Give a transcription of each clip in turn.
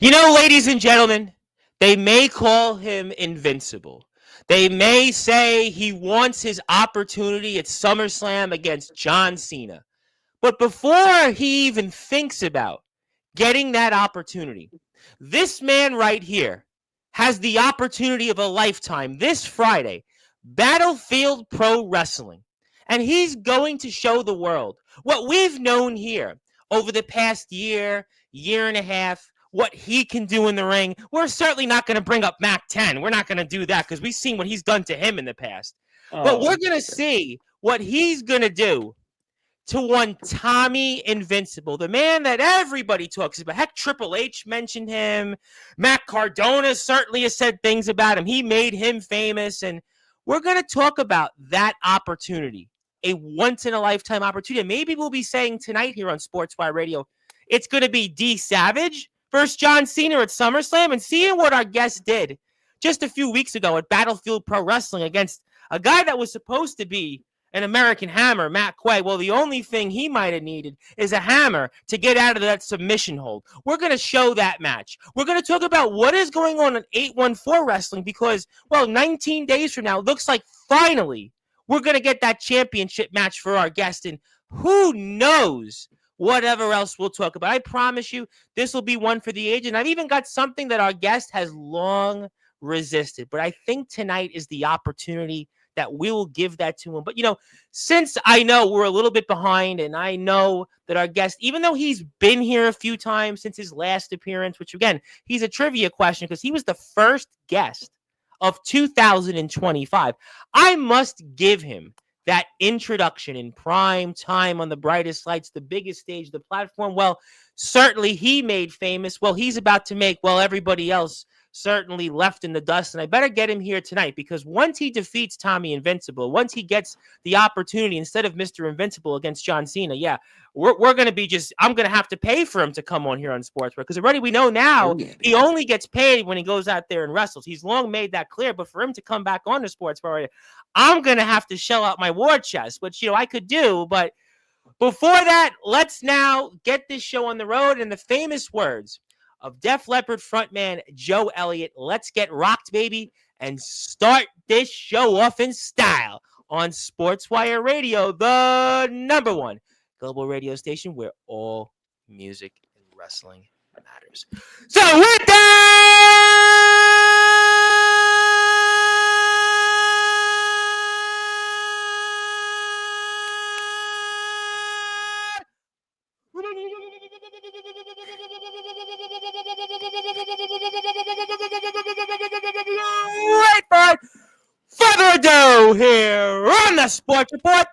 Ladies and gentlemen, they may call him invincible. They may say he wants his opportunity at SummerSlam against John Cena. But before he even thinks about getting that opportunity, this man right here has the opportunity of a lifetime this Friday, Battlefield Pro Wrestling. And he's going to show the world what we've known here over the past year and a half, what he can do in the ring. We're certainly not going to bring up Mac 10. We're not going to do that because we've seen what he's done to him in the past. But we're going to see what he's going to do to one Tommy Invincible, the man that everybody talks about. Heck, Triple H mentioned him. Matt Cardona certainly has said things about him. He made him famous. And we're going to talk about that opportunity, a once-in-a-lifetime opportunity. And maybe we'll be saying tonight here on Sportswire Radio, it's going to be D Savage versus John Cena at SummerSlam. And seeing what our guest did just a few weeks ago at Battlefield Pro Wrestling against a guy that was supposed to be an American Hammer, Matt Quay. Well, the only thing he might have needed is a hammer to get out of that submission hold. We're going to show that match. We're going to talk about what is going on in 814 Wrestling because, 19 days from now, it looks like finally we're going to get that championship match for our guest. And who knows whatever else we'll talk about. I promise you this will be one for the age. And I've even got something that our guest has long resisted. But I think tonight is the opportunity that we will give that to him. But, since I know we're a little bit behind and I know that our guest, even though he's been here a few times since his last appearance, which again, he's a trivia question because he was the first guest of 2025, I must give him that introduction in prime time on the brightest lights, the biggest stage, the platform. Well, certainly he made famous. Well, he's about to make, everybody else certainly left in the dust. And I better get him here tonight because once he defeats Tommy Invincible, once he gets the opportunity instead of Mr. Invincible against John Cena, we're going to be I'm going to have to pay for him to come on here on Sportswear because already we know now he only gets paid when he goes out there and wrestles. He's long made that clear, but for him to come back on the Sportswear, I'm going to have to shell out my war chest, which, I could do. But before that, let's now get this show on the road in the famous words of Def Leppard frontman Joe Elliott. Let's get rocked, baby, and start this show off in style on Sportswire Radio, the number one global radio station where all music and wrestling matters. So with that, without further ado, here on the Sports Report,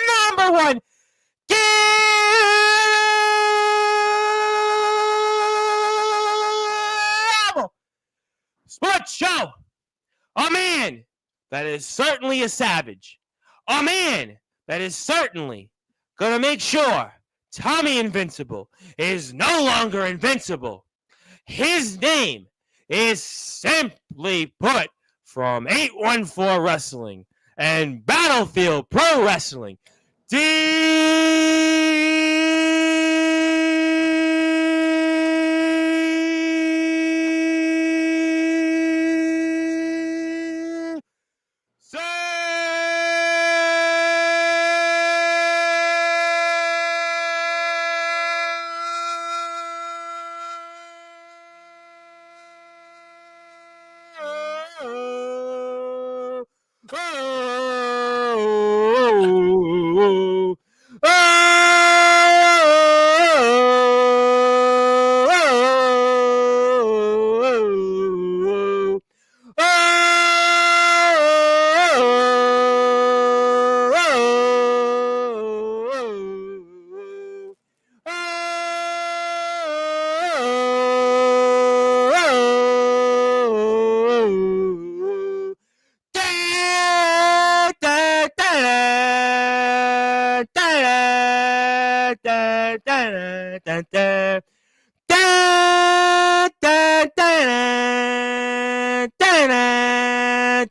number one sports show. A man that is certainly a savage. A man that is certainly going to make sure Tommy Invincible is no longer invincible. His name is simply put from 814 Wrestling and Battlefield Pro Wrestling.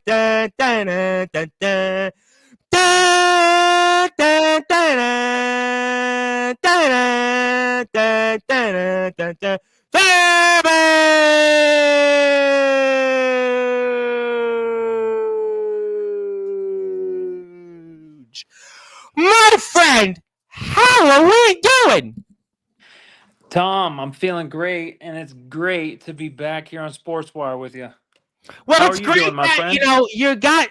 da, da, da, da, da. Da, da, da, da, da, da, da, da, da. My friend, how are we doing? Tom, I'm feeling great, and it's great to be back here on Sportswire with you. Well, How are it's you doing, great my that friend? you got.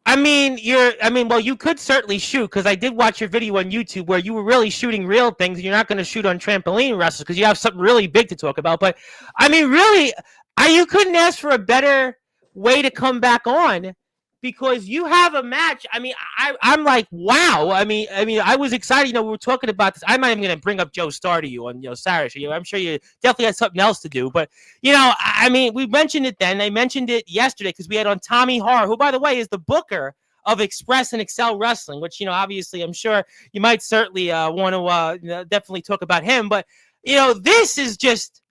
Well, you could certainly shoot because I did watch your video on YouTube where you were really shooting real things. You're not going to shoot on trampoline wrestlers because you have something really big to talk about. But really, you couldn't ask for a better way to come back on because you have a match. I'm like, wow. I was excited. We were talking about this. I'm not even going to bring up Joe Starr to you on Saturday. I'm sure you definitely had something else to do, but we mentioned it then. I mentioned it yesterday because we had on Tommy Har, who, by the way, is the booker of Express and Excel Wrestling, which, obviously I'm sure you might certainly want to definitely talk about him. But, this is just,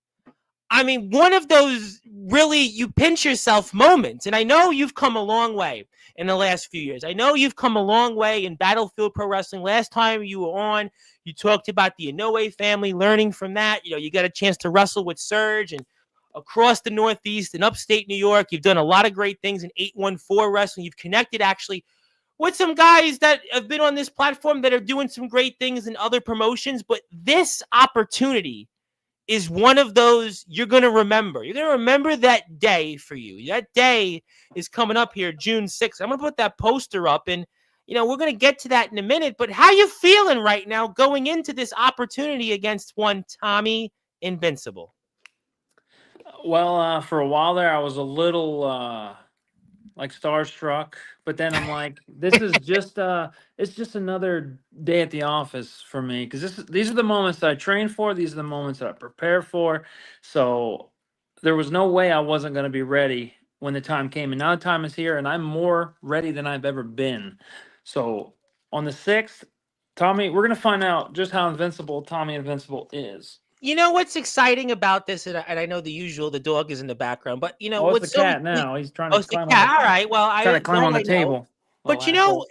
one of those really you pinch yourself moments. And I know you've come a long way in the last few years. I know you've come a long way in Battlefield Pro Wrestling. Last time you were on, you talked about the Inoue family, learning from that. You got a chance to wrestle with Surge and across the Northeast and upstate New York. You've done a lot of great things in 814 Wrestling. You've connected actually with some guys that have been on this platform that are doing some great things in other promotions. But this opportunity is one of those you're going to remember. You're going to remember that day for you. That day is coming up here, June 6th. I'm going to put that poster up, and we're going to get to that in a minute. But how you feeling right now going into this opportunity against one Tommy Invincible? Well, for a while there, I was a little like starstruck, but then I'm like, this is just it's just another day at the office for me because these are the moments that I train for. These are the moments that I prepare for. So there was no way I wasn't going to be ready when the time came, and now the time is here, and I'm more ready than I've ever been. So on the 6th, Tommy, we're going to find out just how invincible Tommy Invincible is. You know what's exciting about this, and I know the usual, the dog is in the background, but Oh, it's the what's so cat now. He's trying oh, to it's the climb on cat. the All right. Well, trying to climb that on the I know. table. Little But asshole.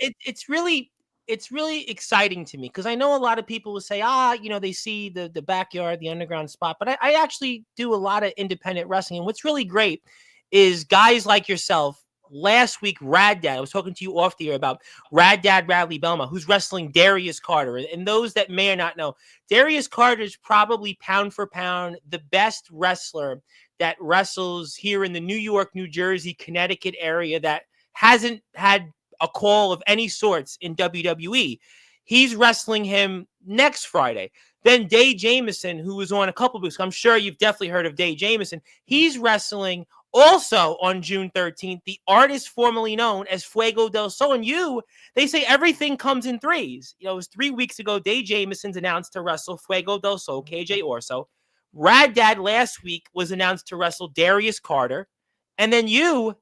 it's really exciting to me because I know a lot of people will say, they see the backyard, the underground spot. But I actually do a lot of independent wrestling. And what's really great is guys like yourself. Last week, Rad Dad, I was talking to you off the air about Rad Dad Radley Belma, who's wrestling Darius Carter. And those that may or not know, Darius Carter is probably pound for pound the best wrestler that wrestles here in the New York, New Jersey, Connecticut area that hasn't had a call of any sorts in WWE. He's wrestling him next Friday. Then Day Jameson, who was on a couple of weeks, I'm sure you've definitely heard of Day Jameson. He's wrestling also on June 13th, the artist formerly known as Fuego del Sol. And they say everything comes in threes. It was 3 weeks ago, Day Jameson's announced to wrestle Fuego del Sol, KJ Orso. Rad Dad last week was announced to wrestle Darius Carter. And then you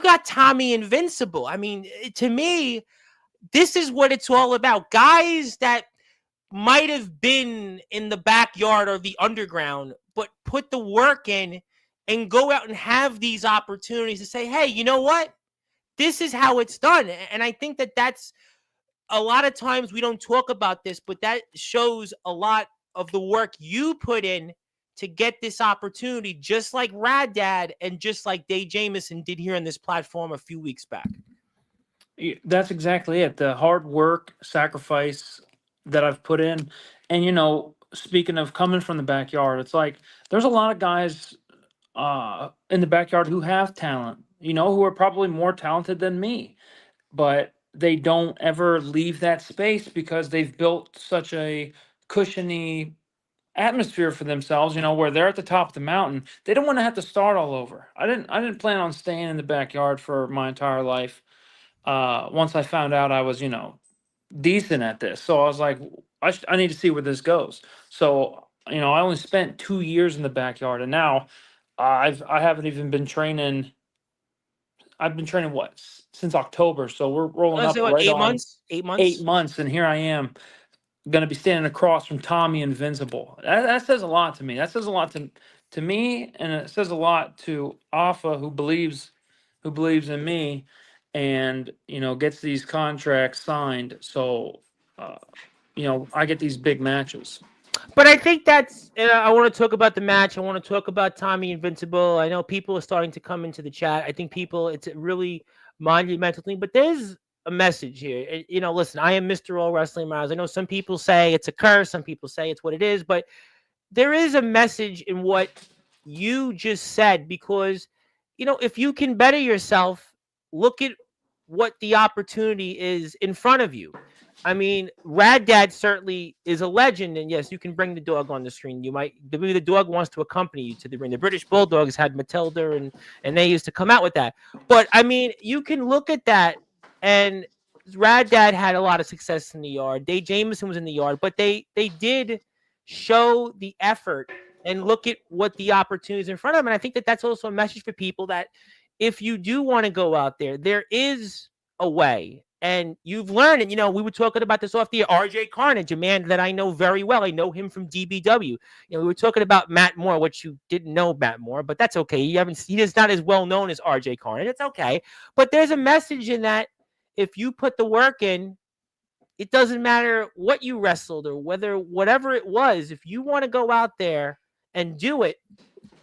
got Tommy Invincible. To me, this is what it's all about. Guys that might have been in the backyard or the underground, but put the work in and go out and have these opportunities to say, hey, you know what? This is how it's done. And I think that that's a lot of times we don't talk about this, but that shows a lot of the work you put in to get this opportunity, just like Rad Dad and just like Dave Jameson did here on this platform a few weeks back. That's exactly it. The hard work, sacrifice that I've put in. And, speaking of coming from the backyard, it's like there's a lot of guys in the backyard who have talent, who are probably more talented than me, but they don't ever leave that space because they've built such a cushiony atmosphere for themselves, where they're at the top of the mountain. They don't want to have to start all over. I didn't plan on staying in the backyard for my entire life. Once I found out I was, decent at this. So I was like, I need to see where this goes. So, I only spent 2 years in the backyard, and now I haven't even been training. I've been training since October. So we're rolling Was up it what, right 8 months? eight 8 months? months, and here I am going to be standing across from Tommy Invincible. That says a lot to me. That says a lot to me, and it says a lot to Alpha, who believes who believes in me, and gets these contracts signed. So, uh, I get these big matches. But I think that's. I want to talk about the match. I want to talk about Tommy Invincible. I know people are starting to come into the chat. I think people, it's a really monumental thing. But there's a message here. Listen, I am Mr. All Wrestling Miles. I know some people say it's a curse. Some people say it's what it is. But there is a message in what you just said because, if you can better yourself, look at what the opportunity is in front of you. I mean, Rad Dad certainly is a legend, and yes, you can bring the dog on the screen. You might maybe the dog wants to accompany you to the ring. The British Bulldogs had Matilda, and they used to come out with that. But I mean, you can look at that, and Rad Dad had a lot of success in the yard. Dave Jameson was in the yard, but they did show the effort and look at what the opportunities in front of them. And I think that that's also a message for people that if you do want to go out there, there is a way. And you've learned, and we were talking about this off the RJ Carnage, a man that I know very well. I know him from DBW. We were talking about Matt Moore, which you didn't know Matt Moore, but that's okay. He is not as well known as RJ Carnage. It's okay. But there's a message in that if you put the work in, it doesn't matter what you wrestled or whatever it was. If you want to go out there and do it,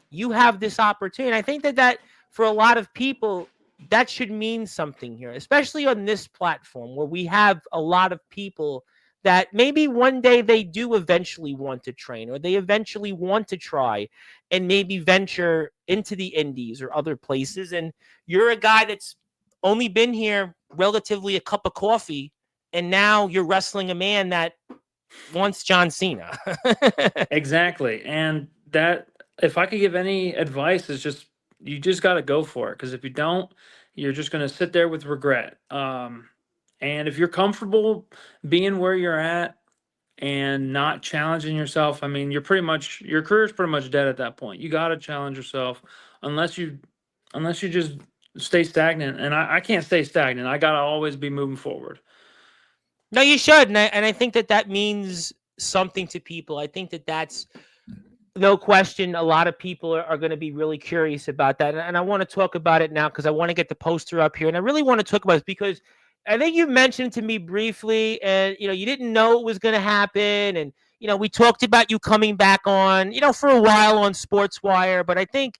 you have this opportunity. I think that for a lot of people, that should mean something here, especially on this platform where we have a lot of people that maybe one day they do eventually want to train or they eventually want to try and maybe venture into the indies or other places. And you're a guy that's only been here relatively a cup of coffee, and now you're wrestling a man that wants John Cena. Exactly. And that, if I could give any advice, is just you just got to go for it. Because if you don't, you're just going to sit there with regret. And if you're comfortable being where you're at and not challenging yourself, I mean, your career is pretty much dead at that point. You got to challenge yourself, unless you just stay stagnant. And I can't stay stagnant. I got to always be moving forward. No, you should, and I think that means something to people. I think that's no question. A lot of people are going to be really curious about that, and I want to talk about it now because I want to get the poster up here, and I really want to talk about it because I think you mentioned to me briefly, and you didn't know it was going to happen, and we talked about you coming back on, for a while on Sportswire, but I think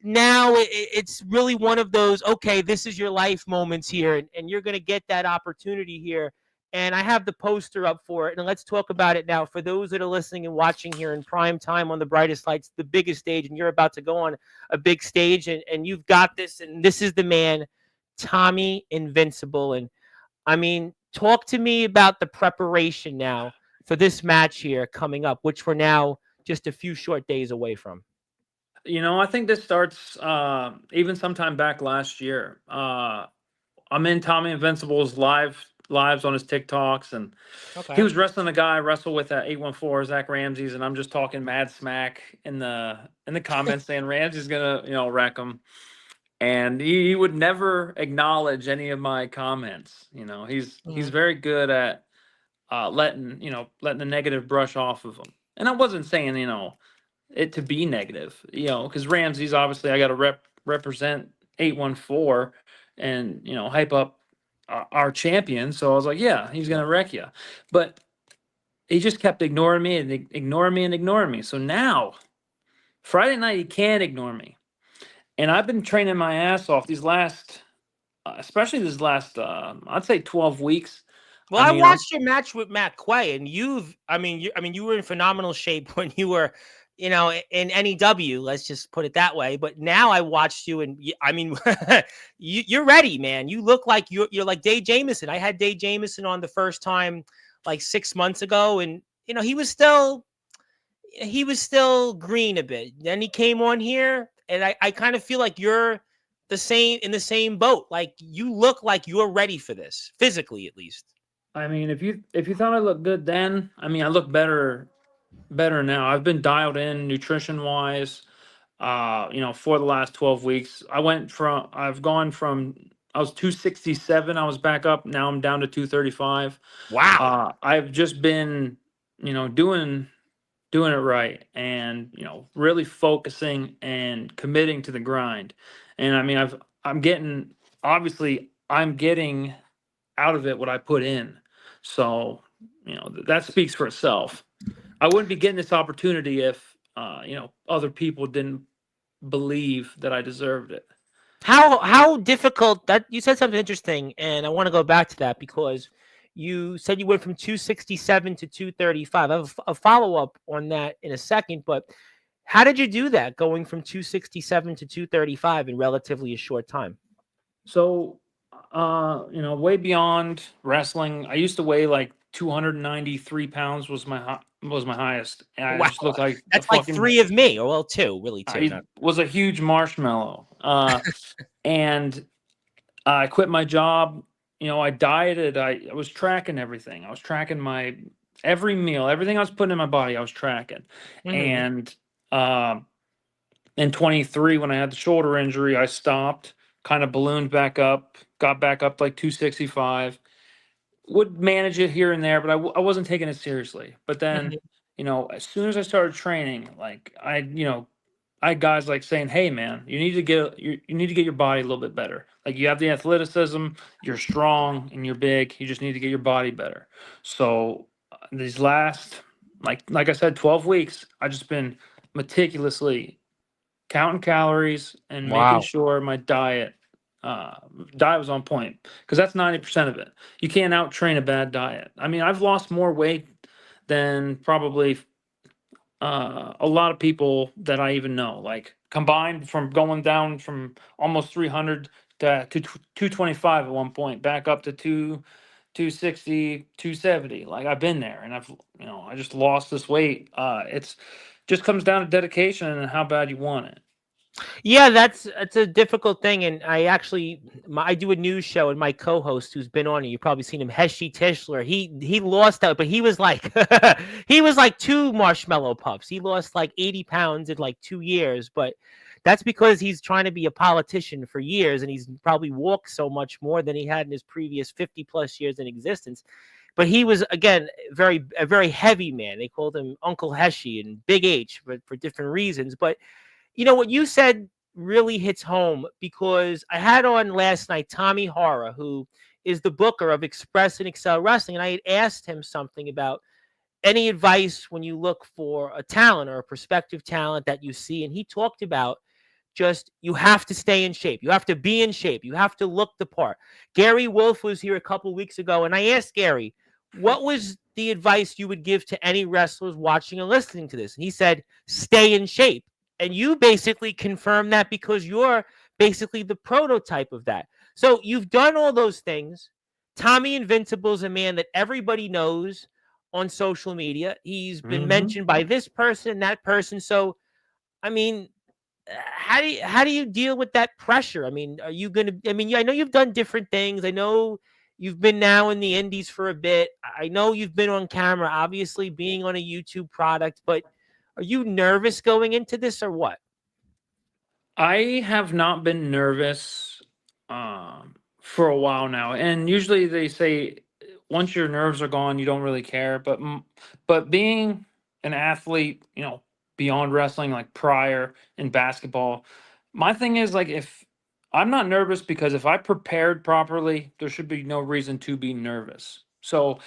now it's really one of those, okay, this is your life moments here, and you're going to get that opportunity here. And I have the poster up for it, and let's talk about it now. For those that are listening and watching here in prime time on the brightest lights, the biggest stage, and you're about to go on a big stage, and you've got this, and this is the man, Tommy Invincible. And I mean, talk to me about the preparation now for this match here coming up, which we're now just a few short days away from. I think this starts even sometime back last year. I'm in Tommy Invincible's lives on his TikToks, and he Okay. was wrestling a guy I wrestle with at 814 Zach Ramsey's, and I'm just talking mad smack in the comments saying Ramsey's gonna wreck him, and he would never acknowledge any of my comments. He's very good at letting the negative brush off of him, and I wasn't saying it to be negative, because Ramsey's obviously I got to represent 814 and hype up our champion. So I was like, yeah, he's gonna wreck you, but he just kept ignoring me and ignoring me and ignoring me. So now Friday night he can't ignore me, and I've been training my ass off these last, especially this last, I'd say 12 weeks. Well, I I mean, I'm watched your match with Matt Quay, and you were in phenomenal shape when you were, in NEW. Let's just put it that way. But now I watched you, and I mean, you're ready, man. You look like you're like Dave Jameson. I had Dave Jameson on the first time like 6 months ago, and he was still green a bit. Then he came on here, and I kind of feel like you're in the same boat. Like you look like you're ready for this, physically at least. I mean, if you thought I looked good then, I mean, I look better now. I've been dialed in nutrition wise. For the last 12 weeks, I've gone from, I was 267. I was back up. Now I'm down to 235. Wow. I've just been, doing it right, and really focusing and committing to the grind. And I mean, I'm getting, obviously, I'm getting out of it what I put in. So, that speaks for itself. I wouldn't be getting this opportunity if, other people didn't believe that I deserved it. How difficult that you said something interesting, and I want to go back to that because you said you went from 267 to 235. I have a follow up on that in a second, but how did you do that going from 267 to 235 in relatively a short time? So, way beyond wrestling, I used to weigh like 293 pounds was my highest. And I Wow, just looked like a that's like fucking, three of me, or well, two, really two. I Not was a huge marshmallow. And I quit my job. I dieted. I was tracking everything. I was tracking my every meal, everything I was putting in my body, I was tracking. hmm And uh, in 23, when I had the shoulder injury, I stopped, kind of ballooned back up, got back up like 265. Would manage it here and there, but I wasn't taking it seriously. But then, hmm as soon as I started training, like I had guys like saying, "Hey, man, you need to get your body a little bit better. Like you have the athleticism, you're strong, and you're big. You just need to get your body better." So these last, like I said, 12 weeks, I just been meticulously counting calories and making Wow. sure my uh, diet was on point because that's 90% of it. You can't out train a bad diet. I mean, I've lost more weight than probably a lot of people that I even know, like combined from going down from almost 300 to 225 at one point, back up to 260, 270. Like I've been there and I just lost this weight. It's just comes down to dedication and how bad you want it. Yeah, that's a difficult thing, and I do a news show, and my co-host who's been on it, you've probably seen him, Heshi Tischler. He lost out, but he was like he was like two marshmallow puffs. He lost like 80 pounds in like 2 years, but that's because he's trying to be a politician for years, and he's probably walked so much more than he had in his previous 50 plus years in existence. But he was again a very heavy man. They called him Uncle Heshi and Big H, but for different reasons. But what you said really hits home because I had on last night Tommy Hara, who is the booker of Express and Excel Wrestling, and I had asked him something about any advice when you look for a talent or a prospective talent that you see, and he talked about just you have to stay in shape. You have to be in shape. You have to look the part. Gary Wolf was here a couple weeks ago, and I asked Gary, what was the advice you would give to any wrestlers watching and listening to this? And he said, stay in shape. And you basically confirmed that because you're basically the prototype of that. So you've done all those things. Tommy Invincible is a man that everybody knows on social media. He's been Hmm. mentioned by this person, that person. So, I mean, how do you deal with that pressure? I mean, are you going to? I mean, I know you've done different things. I know you've been now in the indies for a bit. I know you've been on camera, obviously being on a YouTube product. But are you nervous going into this or what? I have not been nervous for a while now, and usually they say once your nerves are gone, you don't really care. But being an athlete, beyond wrestling, like prior in basketball, my thing is like if I'm not nervous because if I prepared properly, there should be no reason to be nervous. So,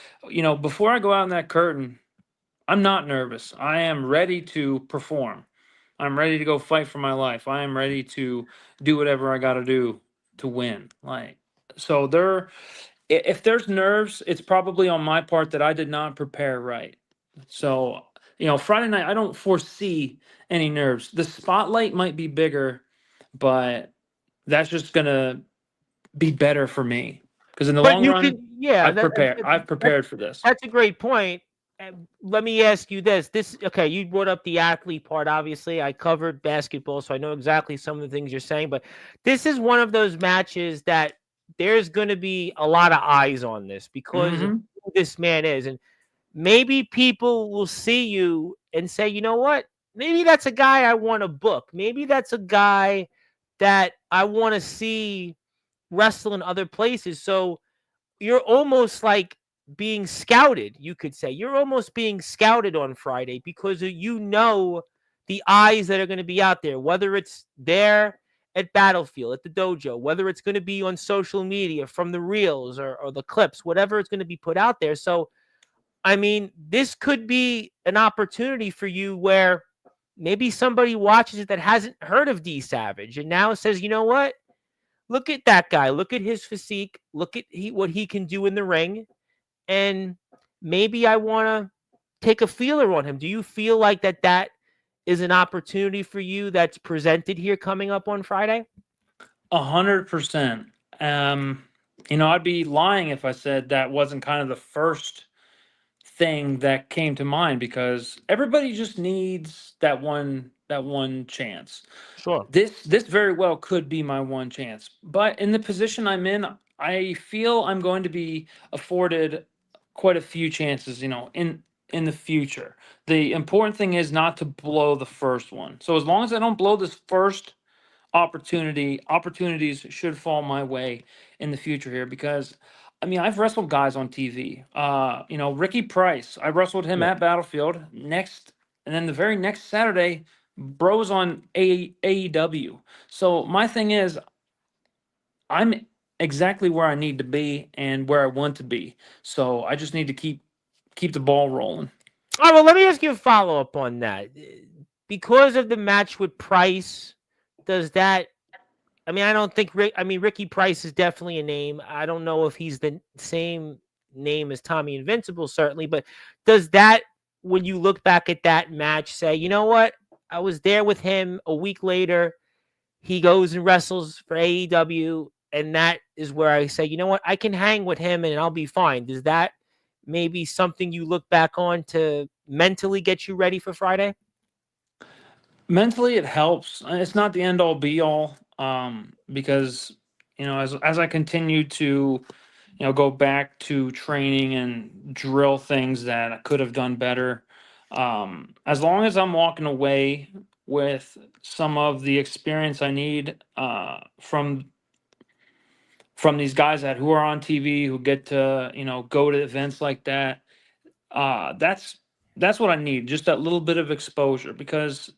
before I go out in that curtain, I'm not nervous. I am ready to perform. I'm ready to go fight for my life. I am ready to do whatever I got to do to win. Like, so if there's nerves, it's probably on my part that I did not prepare right. So, Friday night, I don't foresee any nerves. The spotlight might be bigger, but that's just going to be better for me because in the But long you run, can, yeah, I've that's prepared for this. that's a great point. Let me ask you this: okay? You brought up the athlete part. Obviously, I covered basketball, so I know exactly some of the things you're saying. But this is one of those matches that there's going to be a lot of eyes on this because of Hmm. who this man is, and maybe people will see you and say, you know what? Maybe that's a guy I want to book. Maybe that's a guy that I want to see wrestle in other places. So you're almost like being scouted, you could say. You're almost being scouted on Friday because the eyes that are going to be out there, whether it's there at Battlefield, at the dojo, whether it's going to be on social media from the reels or the clips, whatever it's going to be put out there. So, I mean, this could be an opportunity for you where maybe somebody watches it that hasn't heard of D Savage and now says, you know what? Look at that guy. Look at his physique. Look at what he can do in the ring. And maybe I want to take a feeler on him. Do you feel like that is an opportunity for you that's presented here coming up on Friday? 100%. I'd be lying if I said that wasn't kind of the first thing that came to mind, because everybody just needs that one chance. Sure. This very well could be my one chance. But in the position I'm in, I feel I'm going to be afforded quite a few chances, in the future. The important thing is not to blow the first one. So as long as I don't blow this first opportunities should fall my way in the future here, because I mean, I've wrestled guys on TV. Ricky Price, I wrestled him Yeah. at Battlefield next, and then the very next Saturday, Bros on AEW. So my thing is, I'm exactly where I need to be and where I want to be. So I just need to keep the ball rolling. All right, well, let me ask you a follow up on that. Because of the match with Price, does that? I mean, I don't think Ricky Price is definitely a name. I don't know if he's the same name as Tommy Invincible, certainly, but does that, when you look back at that match, say, you know what? I was there with him a week later. He goes and wrestles for AEW, and that is where I say, you know what? I can hang with him and I'll be fine. Does that maybe something you look back on to mentally get you ready for Friday? Mentally, it helps. It's not the end all be all, because as I continue to go back to training and drill things that I could have done better. As long as I'm walking away with some of the experience I need, from these guys who are on TV, who get to go to events like that, that's what I need. Just that little bit of exposure, because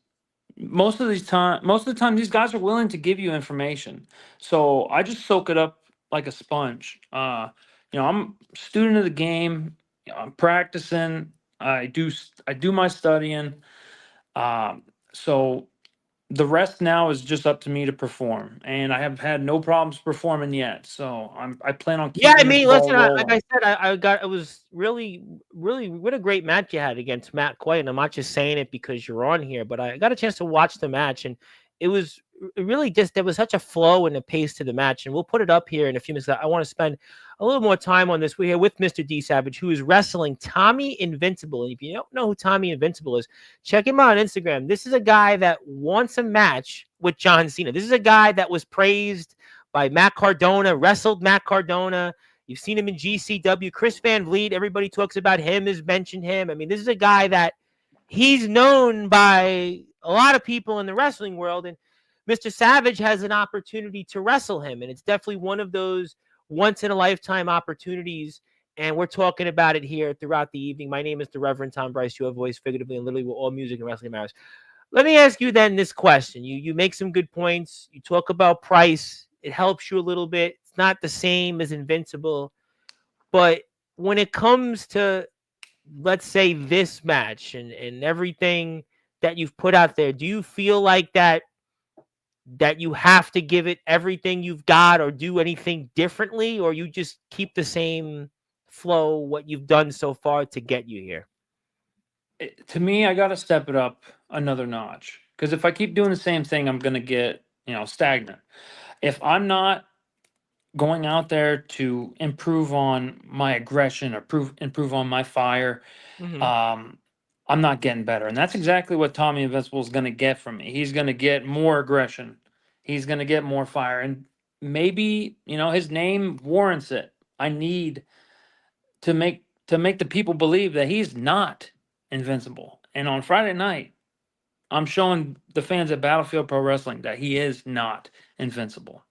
most of the time these guys are willing to give you information, so I just soak it up like a sponge. I'm a student of the game. I'm practicing. I do my studying. So the rest now is just up to me to perform, and I have had no problems performing yet, so I plan on Yeah, I keeping this mean, ball listen, like rolling. I said, it was really, really, what a great match you had against Matt Quay. And I'm not just saying it because you're on here, but I got a chance to watch the match, and it was really just, there was such a flow and a pace to the match. And we'll put it up here in a few minutes. I want to spend a little more time on this. We're here with Mr. D Savage, who is wrestling Tommy Invincible. And if you don't know who Tommy Invincible is, check him out on Instagram. This is a guy that wants a match with John Cena. This is a guy that was praised by Matt Cardona, wrestled Matt Cardona. You've seen him in GCW. Chris Van Vliet, everybody talks about him, has mentioned him. I mean, this is a guy that he's known by a lot of people in the wrestling world. And Mr. Savage has an opportunity to wrestle him. And it's definitely one of those once in a lifetime opportunities. And we're talking about it here throughout the evening. My name is the Reverend Tom Bryce. You have voice figuratively and literally with all music and wrestling matters. Let me ask you then this question. You make some good points. You talk about Price. It helps you a little bit. It's not the same as Invincible. But when it comes to, let's say, this match and everything that you've put out there, do you feel like that you have to give it everything you've got or do anything differently, or you just keep the same flow, what you've done so far to get you here? To me, I got to step it up another notch, because if I keep doing the same thing, I'm going to get stagnant. If I'm not going out there to improve on my aggression or improve on my fire, Mm-hmm. um, I'm not getting better. And that's exactly what Tommy Invincible is going to get from me. He's going to get more aggression. He's going to get more fire. And maybe, his name warrants it. I need to make the people believe that he's not invincible. And on Friday night, I'm showing the fans at Battlefield Pro Wrestling that he is not invincible.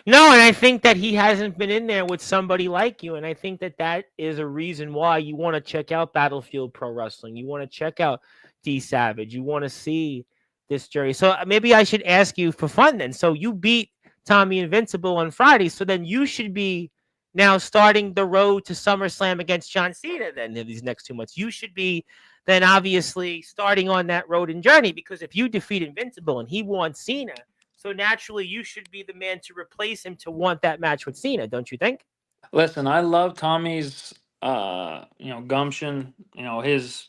No, and I think that he hasn't been in there with somebody like you, and I think that is a reason why you want to check out Battlefield Pro Wrestling. You want to check out D Savage. You want to see this jury. So maybe I should ask you for fun then. So you beat Tommy Invincible on Friday. So then you should be now starting the road to SummerSlam against John Cena then in these next 2 months. You should be then obviously starting on that road and journey, because if you defeat Invincible and he wants Cena, so naturally you should be the man to replace him to want that match with Cena, don't you think? Listen, I love Tommy's gumption, his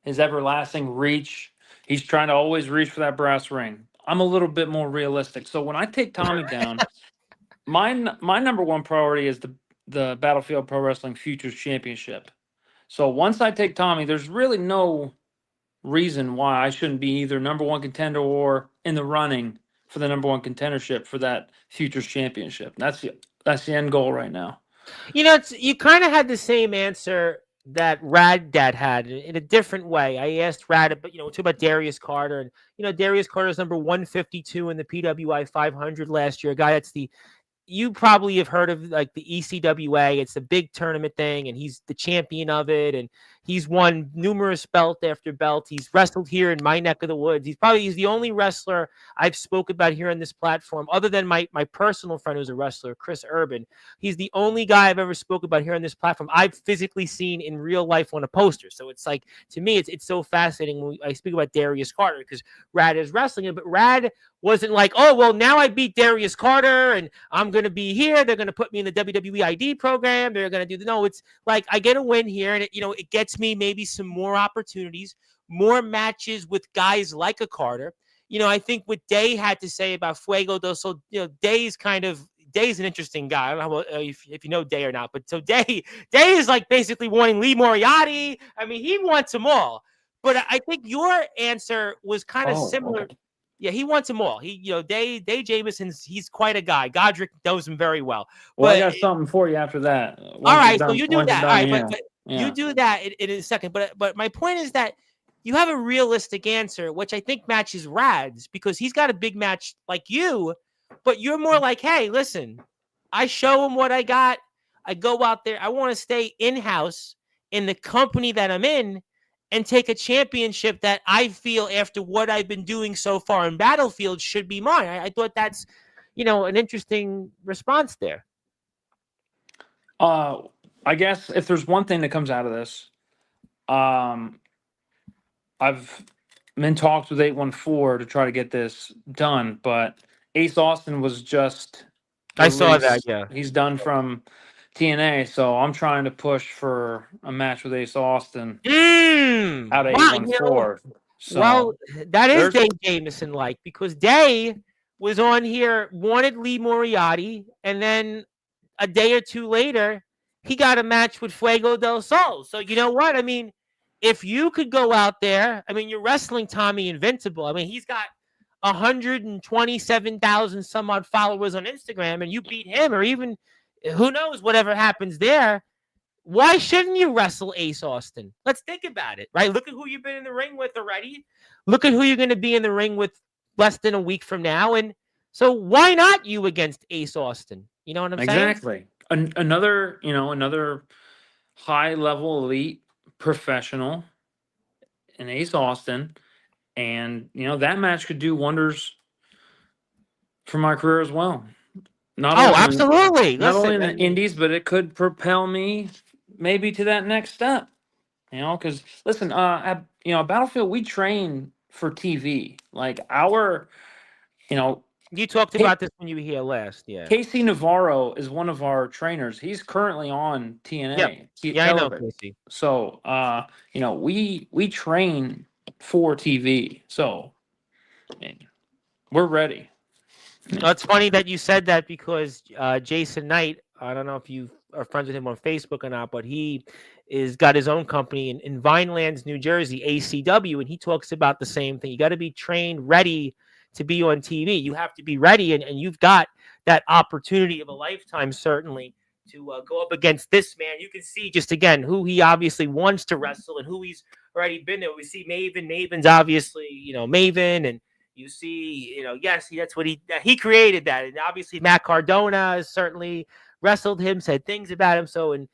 everlasting reach. He's trying to always reach for that brass ring. I'm a little bit more realistic. So when I take Tommy down, my number one priority is the Battlefield Pro Wrestling Futures Championship. So once I take Tommy, there's really no reason why I shouldn't be either number one contender or in the running for the number one contendership for that Futures Championship. That's the end goal right now. You kind of had the same answer that Rad Dad had in a different way. I asked Rad, but talk about Darius Carter, and Darius Carter is number 152 in the PWI 500 last year. A guy that's you probably have heard of like the ECWA. It's a big tournament thing, and he's the champion of it, and he's won numerous belt after belt. He's wrestled here in my neck of the woods. He's the only wrestler I've spoke about here on this platform, other than my personal friend who's a wrestler, Chris Urban. He's the only guy I've ever spoke about here on this platform I've physically seen in real life on a poster. So it's like, to me, it's so fascinating when I speak about Darius Carter, because Rad is wrestling him, but Rad wasn't like, oh, well, now I beat Darius Carter and I'm going to be here. They're going to put me in the WWE ID program. They're going to do no, it's like I get a win here, and it gets me maybe some more opportunities, more matches with guys like a Carter. I think what Day had to say about Fuego del Sol, Day's an interesting guy. I don't know if you know Day or not, but so Day is like basically wanting Lee Moriarty. I mean, he wants them all. But I think your answer was kind of similar. Okay. Yeah, he wants them all. Day Jameson's, he's quite a guy. Godric knows him very well. Well, I got something for you after that. All right, so you do that. All right, but you do that in a second. But my point is that you have a realistic answer, which I think matches Rad's, because he's got a big match like you, but you're more like, hey, listen, I show him what I got. I go out there. I want to stay in-house in the company that I'm in and take a championship that I feel, after what I've been doing so far in Battlefield, should be mine. I thought that's, an interesting response there. I guess if there's one thing that comes out of this, I've been in talks with 814 to try to get this done, but Ace Austin was just released. I saw that, yeah. He's done from TNA, so I'm trying to push for a match with Ace Austin out of 814. So well, that is Dave Jameson like, because Day was on here, wanted Lee Moriarty, and then a day or two later, he got a match with Fuego del Sol. So you know what? I mean, if you could go out there, I mean, you're wrestling Tommy Invincible. I mean, he's got 127,000 some odd followers on Instagram, and you beat him, or even who knows, whatever happens there. Why shouldn't you wrestle Ace Austin? Let's think about it, right? Look at who you've been in the ring with already. Look at who you're going to be in the ring with less than a week from now. And so why not you against Ace Austin? You know what I'm saying? Exactly. Another high-level elite professional in Ace Austin. And, that match could do wonders for my career as well. Absolutely. Not only in the indies, but it could propel me maybe to that next step. Because listen, at Battlefield, we train for TV. Like you talked about this when you were here last. Yeah, Casey Navarro is one of our trainers. He's currently on TNA. Yeah, I know Casey. So, we train for TV. So, we're ready. It's funny that you said that, because Jason Knight, I don't know if you are friends with him on Facebook or not, but he is got his own company in Vinelands, New Jersey, ACW, and he talks about the same thing. You got to be trained, ready to be on TV. You have to be ready, and you've got that opportunity of a lifetime, certainly, to go up against this man. You can see just, again, who he obviously wants to wrestle and who he's already been there. We see Maven. Maven's obviously, Maven, and you see, yes, that's what he created that. And obviously Matt Cardona has certainly wrestled him, said things about him. So, and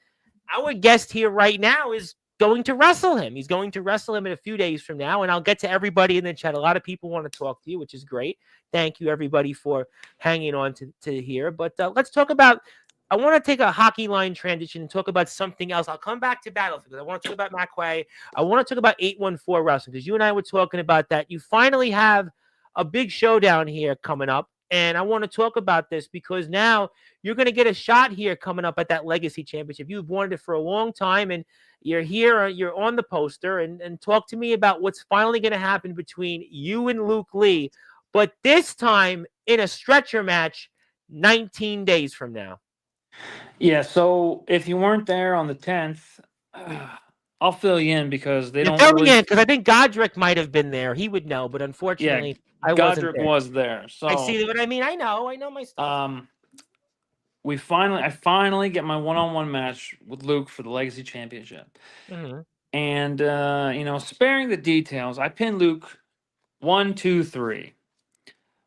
our guest here right now is going to wrestle him. He's going to wrestle him in a few days from now, and I'll get to everybody in the chat. A lot of people want to talk to you, which is great. Thank you, everybody, for hanging on to here. But let's talk about. I want to take a hockey line transition and talk about something else. I'll come back to Battlefield because I want to talk about Matt Quay. I want to talk about 814 Wrestling because you and I were talking about that. You finally have a big showdown here coming up, and I want to talk about this because now you're going to get a shot here coming up at that Legacy Championship. You've wanted it for a long time, and you're here, you're on the poster, and talk to me about what's finally going to happen between you and Luke Lee, but this time in a stretcher match 19 days from now. Yeah, so if you weren't there on the 10th, I'll fill you in because they don't Fill really. me in because I think Godric might have been there. He would know, but unfortunately, I wasn't Godric there. was there. So I see what I mean. I know my stuff. I finally get my one-on-one match with Luke for the Legacy Championship. Mm-hmm. And sparing the details, I pin Luke 1, 2, 3.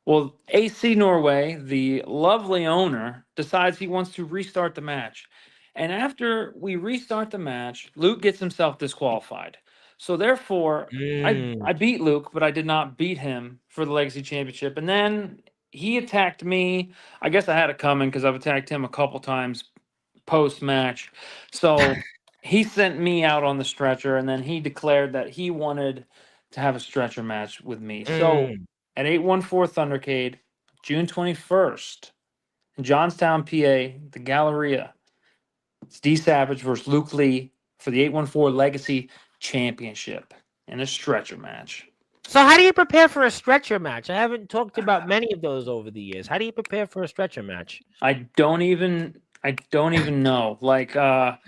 Well, AC Norway, the lovely owner, decides he wants to restart the match. And after we restart the match, Luke gets himself disqualified. So therefore, I beat Luke, but I did not beat him for the Legacy Championship. And then he attacked me. I guess I had it coming because I've attacked him a couple times post-match. So he sent me out on the stretcher, and then he declared that he wanted to have a stretcher match with me. So at 814 Thundercade, June 21st, in Johnstown, PA, the Galleria, it's D Savage versus Luke Lee for the 814 Legacy Championship in a stretcher match. So how do you prepare for a stretcher match? I haven't talked about many of those over the years. How do you prepare for a stretcher match? I don't even know. Like, I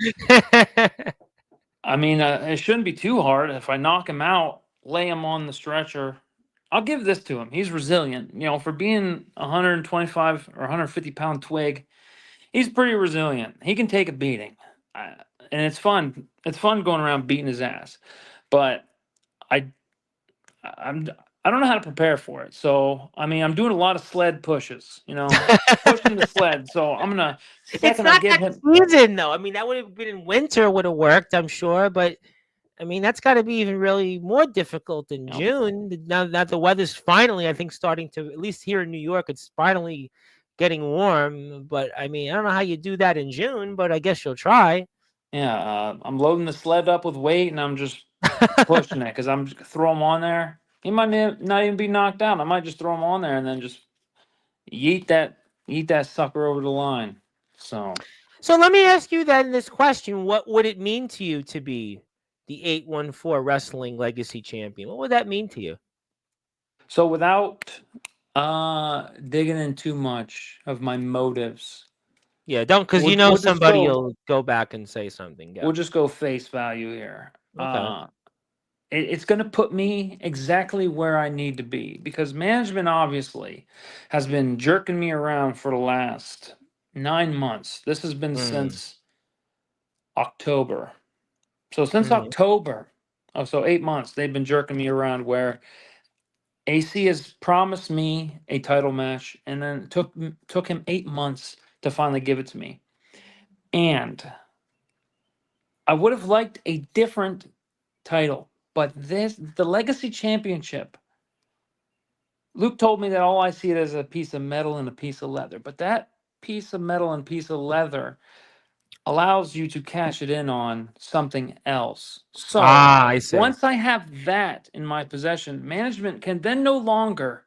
mean, it shouldn't be too hard. If I knock him out, lay him on the stretcher, I'll give this to him. He's resilient. For being 125 or 150 pound twig, he's pretty resilient. He can take a beating, and it's fun. It's fun going around beating his ass. But I don't know how to prepare for it. So I mean, I'm doing a lot of sled pushes. Pushing the sled. So I'm gonna. It's not that season though. I mean, that would have been in winter. Would have worked, I'm sure. But I mean, that's got to be even really more difficult in June. Now that the weather's finally, I think, starting to, at least here in New York, it's finally getting warm. But I mean, I don't know how you do that in June, but I guess you'll try. Yeah, I'm loading the sled up with weight, and I'm just pushing it because I'm just throw him on there. He might not even be knocked out. I might just throw him on there and then just yeet that sucker over the line. So let me ask you then this question: what would it mean to you to be the 814 Wrestling Legacy Champion? What would that mean to you? So without digging in too much of my motives. Yeah, don't, because somebody will go back and say something. We'll just go face value here. Okay. It's going to put me exactly where I need to be because management obviously has been jerking me around for the last 9 months. This has been since October. So since October, so 8 months, they've been jerking me around where AC has promised me a title match, and then it took him 8 months to finally give it to me. And I would have liked a different title, but the Legacy Championship, Luke told me that all I see it as a piece of metal and a piece of leather, but that piece of metal and piece of leather allows you to cash it in on something else. So I see. Once I have that in my possession, management can then no longer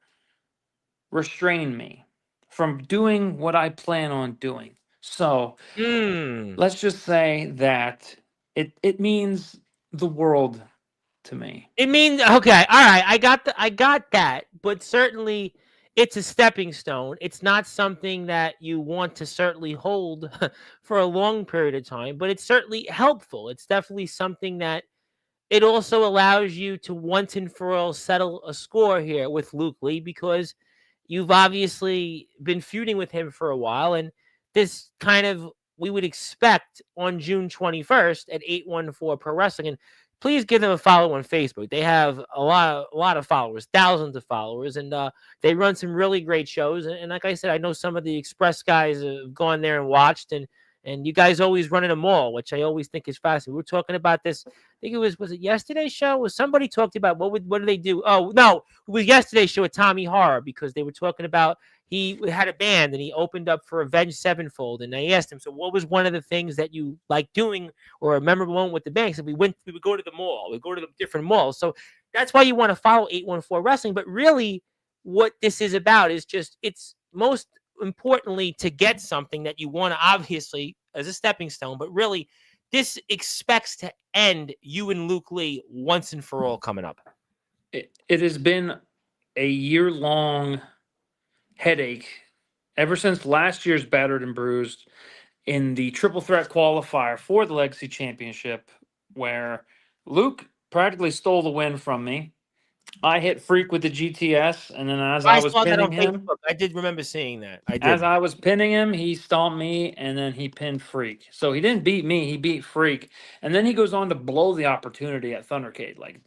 restrain me from doing what I plan on doing. So let's just say that it means the world to me. It means, okay, all right, I got that, but certainly it's a stepping stone. It's not something that you want to certainly hold for a long period of time, but it's certainly helpful. It's definitely something that it also allows you to once and for all settle a score here with Luke Lee, because you've obviously been feuding with him for a while, and this kind of, we would expect on June 21st at 814 Pro Wrestling. And please give them a follow on Facebook. They have a lot of followers, thousands of followers, and they run some really great shows. And like I said, I know some of the Express guys have gone there and watched, and And you guys always run in a mall, which I always think is fascinating. We were talking about this. I think was it yesterday's show? Was somebody talked about what do they do? Oh no, it was yesterday's show with Tommy Horror because they were talking about he had a band and he opened up for Avenged Sevenfold. And I asked him, so what was one of the things that you like doing or a memorable moment with the band? He said we would go to the mall, we go to the different malls. So that's why you want to follow 814 Wrestling. But really, what this is about is just it's most importantly to get something that you want to obviously as a stepping stone, but really this expects to end you and Luke Lee once and for all coming up. It has been a year-long headache ever since last year's Battered and Bruised in the triple threat qualifier for the Legacy Championship, where Luke practically stole the win from me. I hit Freak with the GTS, and then as I I was saw that on pinning him, Facebook. I did remember seeing that. I as did. I was pinning him, he stomped me, and then he pinned Freak. So he didn't beat me; he beat Freak, and then he goes on to blow the opportunity at Thundercade, like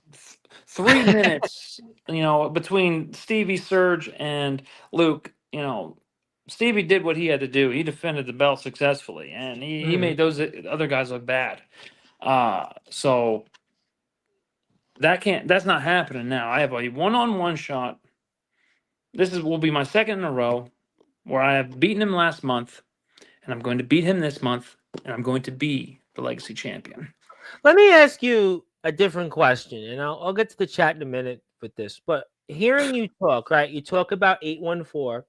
3 minutes, between Stevie, Surge, and Luke. Stevie did what he had to do. He defended the belt successfully, and he made those other guys look bad. So that's not happening now. I have a one-on-one shot. Will be my second in a row where I have beaten him last month, and I'm going to beat him this month, and I'm going to be the Legacy Champion. Let me ask you a different question, and I'll get to the chat in a minute with this. But hearing you talk, right? You talk about 814.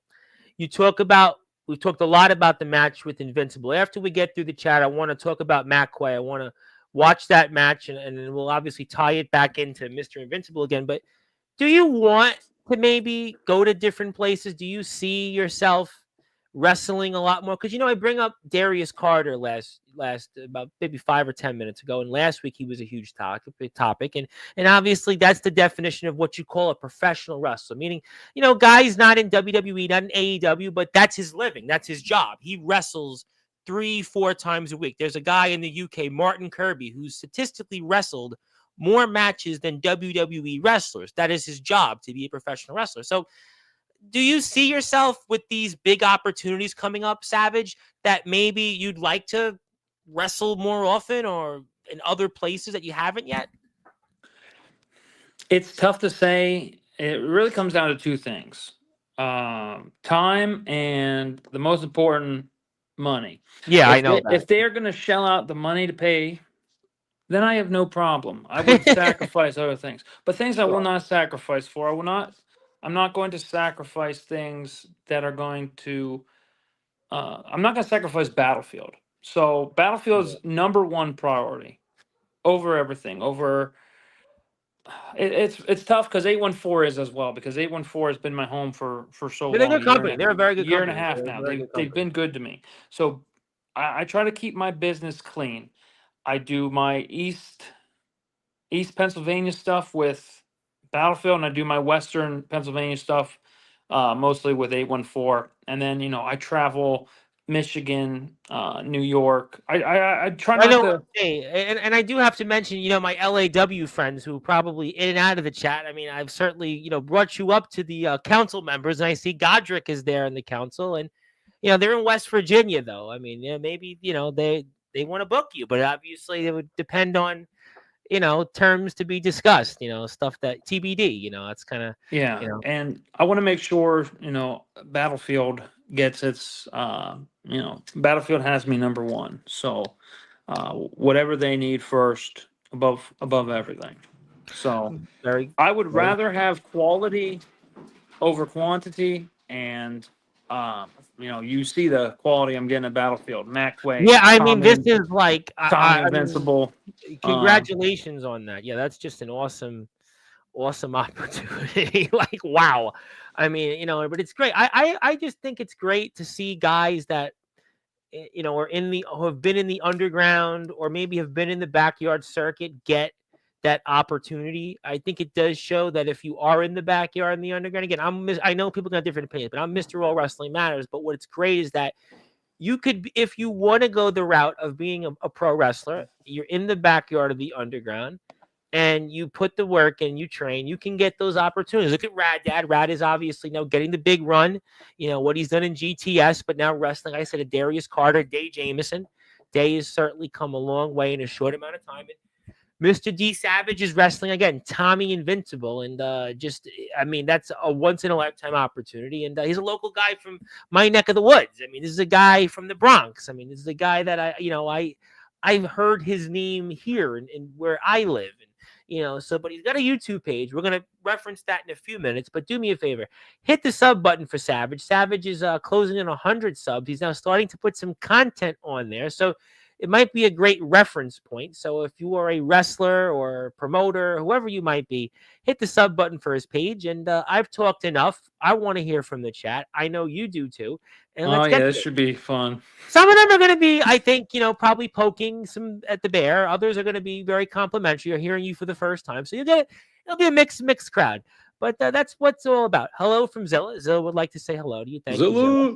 You talk about we've talked a lot about the match with Invincible. After we get through the chat, I want to talk about Matt Quay. I want to watch that match, and then we'll obviously tie it back into Mr. Invincible again. But do you want to maybe go to different places? Do you see yourself wrestling a lot more? Because I bring up Darius Carter last about maybe 5 or 10 minutes ago, and last week he was a huge topic, and obviously that's the definition of what you call a professional wrestler, meaning guy's not in WWE, not in AEW, but that's his living, that's his job. He wrestles 3-4 times a week. There's a guy in the UK, Martin Kirby, who's statistically wrestled more matches than WWE wrestlers. That is his job, to be a professional wrestler. So do you see yourself with these big opportunities coming up, Savage, that maybe you'd like to wrestle more often or in other places that you haven't yet? It's tough to say. It really comes down to two things. Time and the most important, money. Yeah, I know that. If they're going to shell out the money to pay, then I have no problem. I would sacrifice other things. But things I will not sacrifice for, I'm not going to sacrifice things that are going to, I'm not going to sacrifice Battlefield. So Battlefield's number one priority over everything, it's tough because 814 is as well, because 814 has been my home for so long. They're a good company. They're a very good year company. and a half now. They've been good to me. So I try to keep my business clean. I do my East Pennsylvania stuff with Battlefield, and I do my Western Pennsylvania stuff mostly with 814. And then I travel Michigan, New York. I try not to. Hey, and I do have to mention, my LAW friends who probably in and out of the chat. I mean, I've certainly, brought you up to the council members, and I see Godric is there in the council, and they're in West Virginia, though. I mean, maybe they want to book you, but obviously it would depend on terms to be discussed. Stuff that TBD. It's kind of And I want to make sure Battlefield gets its. Battlefield has me number one. So whatever they need first, above everything. So I would rather have quality over quantity, and you see the quality I'm getting at Battlefield. Macway. Yeah, I mean, this is like Invincible. Congratulations on that. Yeah, that's just an awesome opportunity. Like, wow. I mean, but it's great. I just think it's great to see guys that are who have been in the underground or maybe have been in the backyard circuit get that opportunity. I think it does show that if you are in the backyard in the underground, again, I know people got different opinions, but I'm Mr. All Wrestling Matters. But what's great is that you could, if you want to go the route of being a pro wrestler, you're in the backyard of the underground, and you put the work and you train, you can get those opportunities. Look at Rad Dad. Rad is obviously getting the big run, what he's done in GTS, but now wrestling, like I said, a Darius Carter, Day Jamison. Day has certainly come a long way in a short amount of time. Mr. D Savage is wrestling again, Tommy Invincible, and that's a once in a lifetime opportunity. And he's a local guy from my neck of the woods. I mean, this is a guy from the Bronx. I mean, this is a guy that I've heard his name here and where I live. And but he's got a YouTube page. We're gonna reference that in a few minutes. But do me a favor, hit the sub button for Savage. Savage is closing in 100 subs. He's now starting to put some content on there. So it might be a great reference point. So if you are a wrestler or promoter, whoever you might be, hit the sub button for his page. And I've talked enough. I want to hear from the chat. I know you do too. And let's get this should be fun. Some of them are going to be, I think, probably poking some at the bear. Others are going to be very complimentary or hearing you for the first time. So it'll be a mixed crowd. But that's what it's all about. Hello from Zilla. Zilla would like to say hello to you. Thank you, Zilla.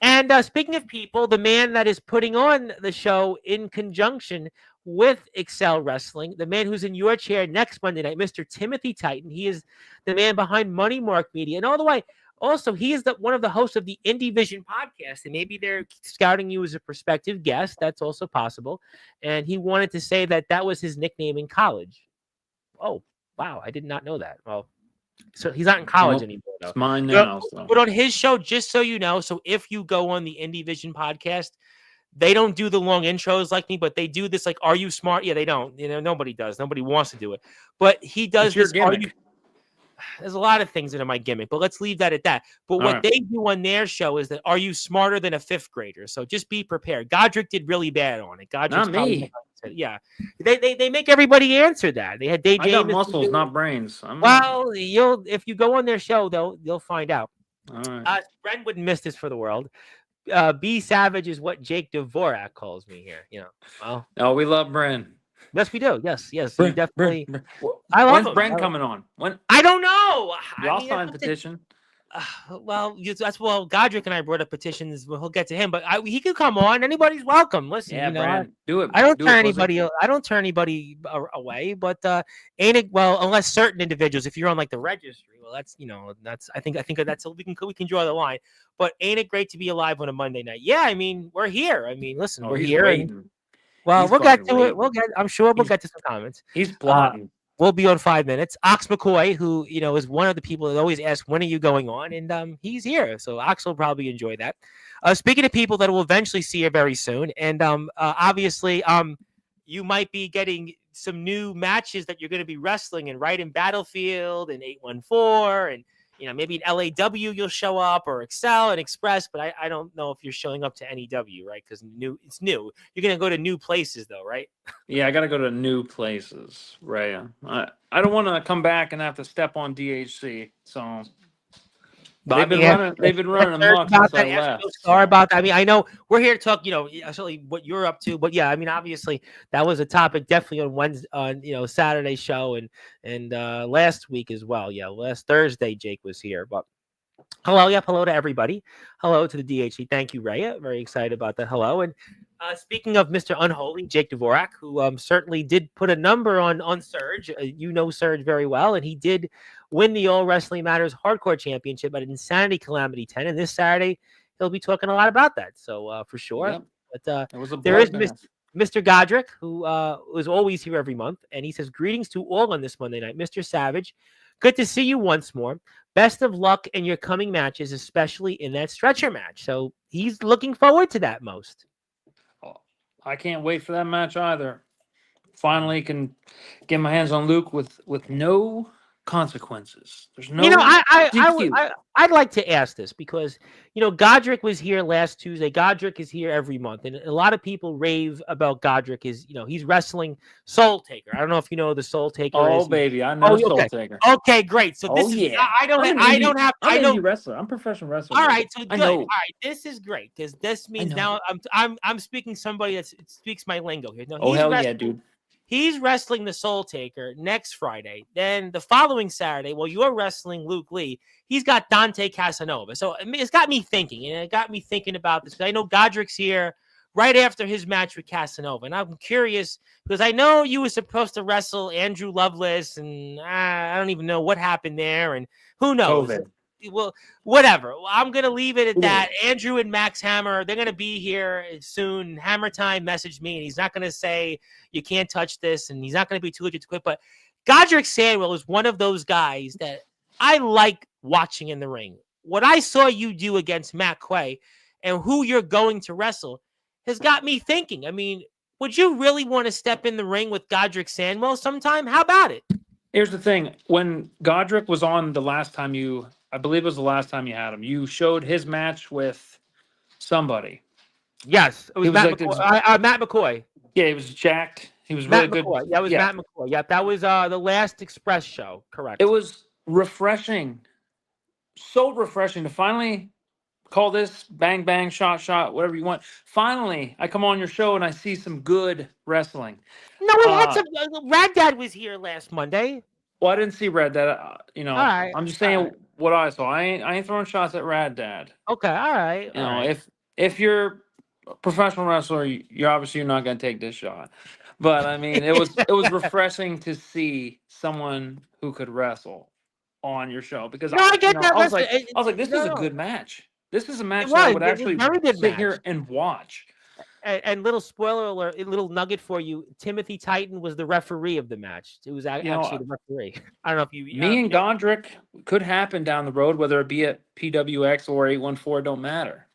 And speaking of people, the man that is putting on the show in conjunction with Excel Wrestling, the man who's in your chair next Monday night, Mr. Timothy Titan. He is the man behind Money Mark Media. And all the way, also, he is one of the hosts of the Indie Vision podcast. And maybe they're scouting you as a prospective guest. That's also possible. And he wanted to say that was his nickname in college. Oh, wow. I did not know that. Well, so he's not in college anymore. Though. It's mine now. But on his show, just so you know, so if you go on the Indie Vision podcast, they don't do the long intros like me, but they do this like, "Are you smart?" Yeah, they don't. Nobody does. Nobody wants to do it, but he does this. There's a lot of things that are my gimmick, but let's leave that at that. But what they do on their show is that, "Are you smarter than a fifth grader?" So just be prepared. Godric did really bad on it. Godric's not me. Yeah, they make everybody answer that. They had Day James. I got muscles, not brains. If you go on their show, you'll find out. All right. Bren wouldn't miss this for the world. B Savage is what Jake Dvorak calls me here. Well, we love Bren. Yes, we do. Yes. Bren, You definitely. Bren. When's Bren coming on? When? I don't know. Y'all signed petition. Godric and I brought up petitions. We'll get to him, but he could come on. Anybody's welcome. Listen, Bren, do it. I don't turn anybody away, but ain't it? Well, unless certain individuals, if you're on like the registry, well, that's I think that's we can draw the line. But ain't it great to be alive on a Monday night? Yeah, I mean we're here. I mean, listen, we're here. We'll get to it. I'm sure we'll get to some comments. He's plotting. We'll be on 5 minutes. Ox McCoy, who is one of the people that always ask, "When are you going on?" And he's here, so Ox will probably enjoy that. Speaking of people that will eventually see you very soon, and obviously, you might be getting some new matches that you're going to be wrestling in, right? In Battlefield and 814, and maybe in LAW you'll show up, or Excel and Express, but I don't know if you're showing up to NEW, right? Because it's new. You're going to go to new places, though, right? Yeah, I got to go to new places, right? I don't want to come back and have to step on DHC, so... They've been running amok since I left. Sorry about that. I mean, I know we're here to talk, certainly what you're up to, but yeah, I mean, obviously that was a topic definitely on Wednesday, on Saturday's show and last week as well. Yeah, last Thursday Jake was here, but hello to everybody. Hello to the DHC. Thank you, Raya. Very excited about that. Hello. And speaking of Mr. Unholy, Jake Dvorak, who certainly did put a number on Surge. Surge very well, and he did win the All Wrestling Matters Hardcore Championship at Insanity Calamity 10. And this Saturday, he'll be talking a lot about that. So for sure. Yep. But there is Mr. Godric, who is always here every month, and he says, "Greetings to all on this Monday night. Mr. Savage, good to see you once more. Best of luck in your coming matches, especially in that stretcher match." So he's looking forward to that most. I can't wait for that match either. Finally can get my hands on Luke with no consequences. There's no. I'd like to ask this because Godric was here last Tuesday. Godric is here every month, and a lot of people rave about Godric. He's wrestling Soul Taker. I don't know if you know the Soul Taker. Oh baby, I know Soul Taker. Okay, great. So this is I know. I'm a wrestler. I'm a professional wrestler. All right, so good. All right, this is great because this means now I'm speaking somebody that speaks my lingo here. No, hell yeah, dude. He's wrestling the Soul Taker next Friday. Then the following Saturday, you're wrestling Luke Lee. He's got Dante Casanova. So it's got me thinking, and it got me thinking about this. I know Godric's here right after his match with Casanova. And I'm curious because I know you were supposed to wrestle Andrew Lovelace, and I don't even know what happened there, and who knows. COVID. Well, whatever. Well, I'm gonna leave it at Ooh. that. Andrew and Max Hammer, they're gonna be here soon. Hammer Time messaged me, and he's not gonna say you can't touch this, and he's not gonna be too legit to quit. But Godric Sandwell is one of those guys that I like watching in the ring. What I saw you do against Matt Quay and who you're going to wrestle has got me thinking. I mean, would you really want to step in the ring with Godric Sandwell sometime? How about it? Here's the thing. When Godric was on the last time I believe it was the last time you had him, you showed his match with somebody. Yes, it was Matt McCoy. Matt McCoy. Yeah, he was jacked. He was Matt really McCoy. good. Yeah, it was Matt McCoy. Yep, that was the last Express show. Correct. It was refreshing. So refreshing to finally call this bang, bang, shot, whatever you want. Finally, I come on your show and I see some good wrestling. No, we had some. Rad Dad was here last Monday. Well, I didn't see Rad Dad. Right, I'm just saying what I saw. I ain't throwing shots at Rad Dad. Okay, all right. You know, if you're a professional wrestler, you're not going to take this shot. But I mean, it was refreshing to see someone who could wrestle on your show because I get that. I was like, this is a good match. This is a match that I would actually sit here and watch. And little spoiler alert, a little nugget for you: Timothy Titan was the referee of the match. It was actually the referee. I don't know if you. Me and Gondrick could happen down the road, whether it be at PWX or 814. Don't matter.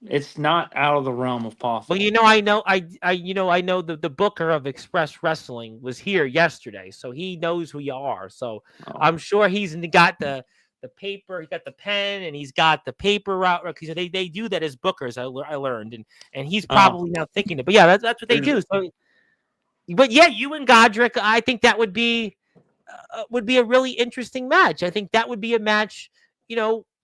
It's not out of the realm of possible. Well, I know the booker of Express Wrestling was here yesterday, so he knows who you are. So I'm sure he's got the paper, he got the pen, and he's got the paper route because they do that as bookers. I learned, and he's probably now thinking it. But yeah, that's what they do. So, but yeah, you and Godric, I think that would be a really interesting match. I think that would be a match.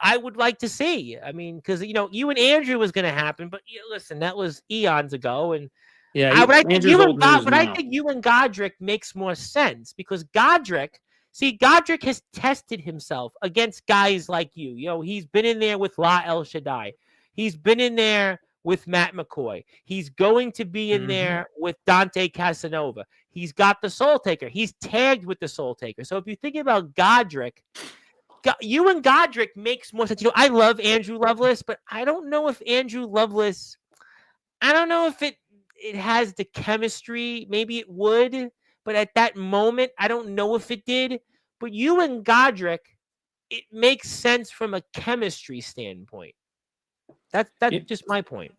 I would like to see. I mean, because you and Andrew was going to happen, but listen, that was eons ago, and I think you and Godric makes more sense because Godric has tested himself against guys like you. He's been in there with La El Shaddai. He's been in there with Matt McCoy. He's going to be in there with Dante Casanova. He's got the Soul Taker. He's tagged with the Soul Taker. So if you think about Godric, you and Godric makes more sense. I love Andrew Lovelace, but I don't know if Andrew Lovelace, it has the chemistry. Maybe it would, but at that moment, I don't know if it did. But you and Godric, it makes sense from a chemistry standpoint. That's just my point.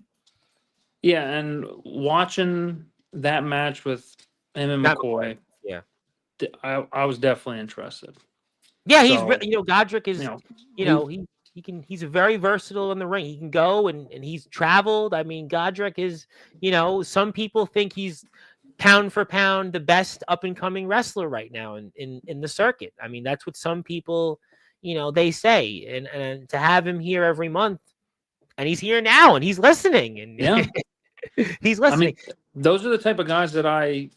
Yeah, and watching that match with him and McCoy, I was definitely interested. Yeah, he's Godric is he's very versatile in the ring. He can go and he's traveled. I mean, Godric is some people think he's pound for pound the best up and coming wrestler right now in the circuit. I mean, that's what some people they say, and to have him here every month, and he's here now and he's listening and he's listening. I mean, those are the type of guys that I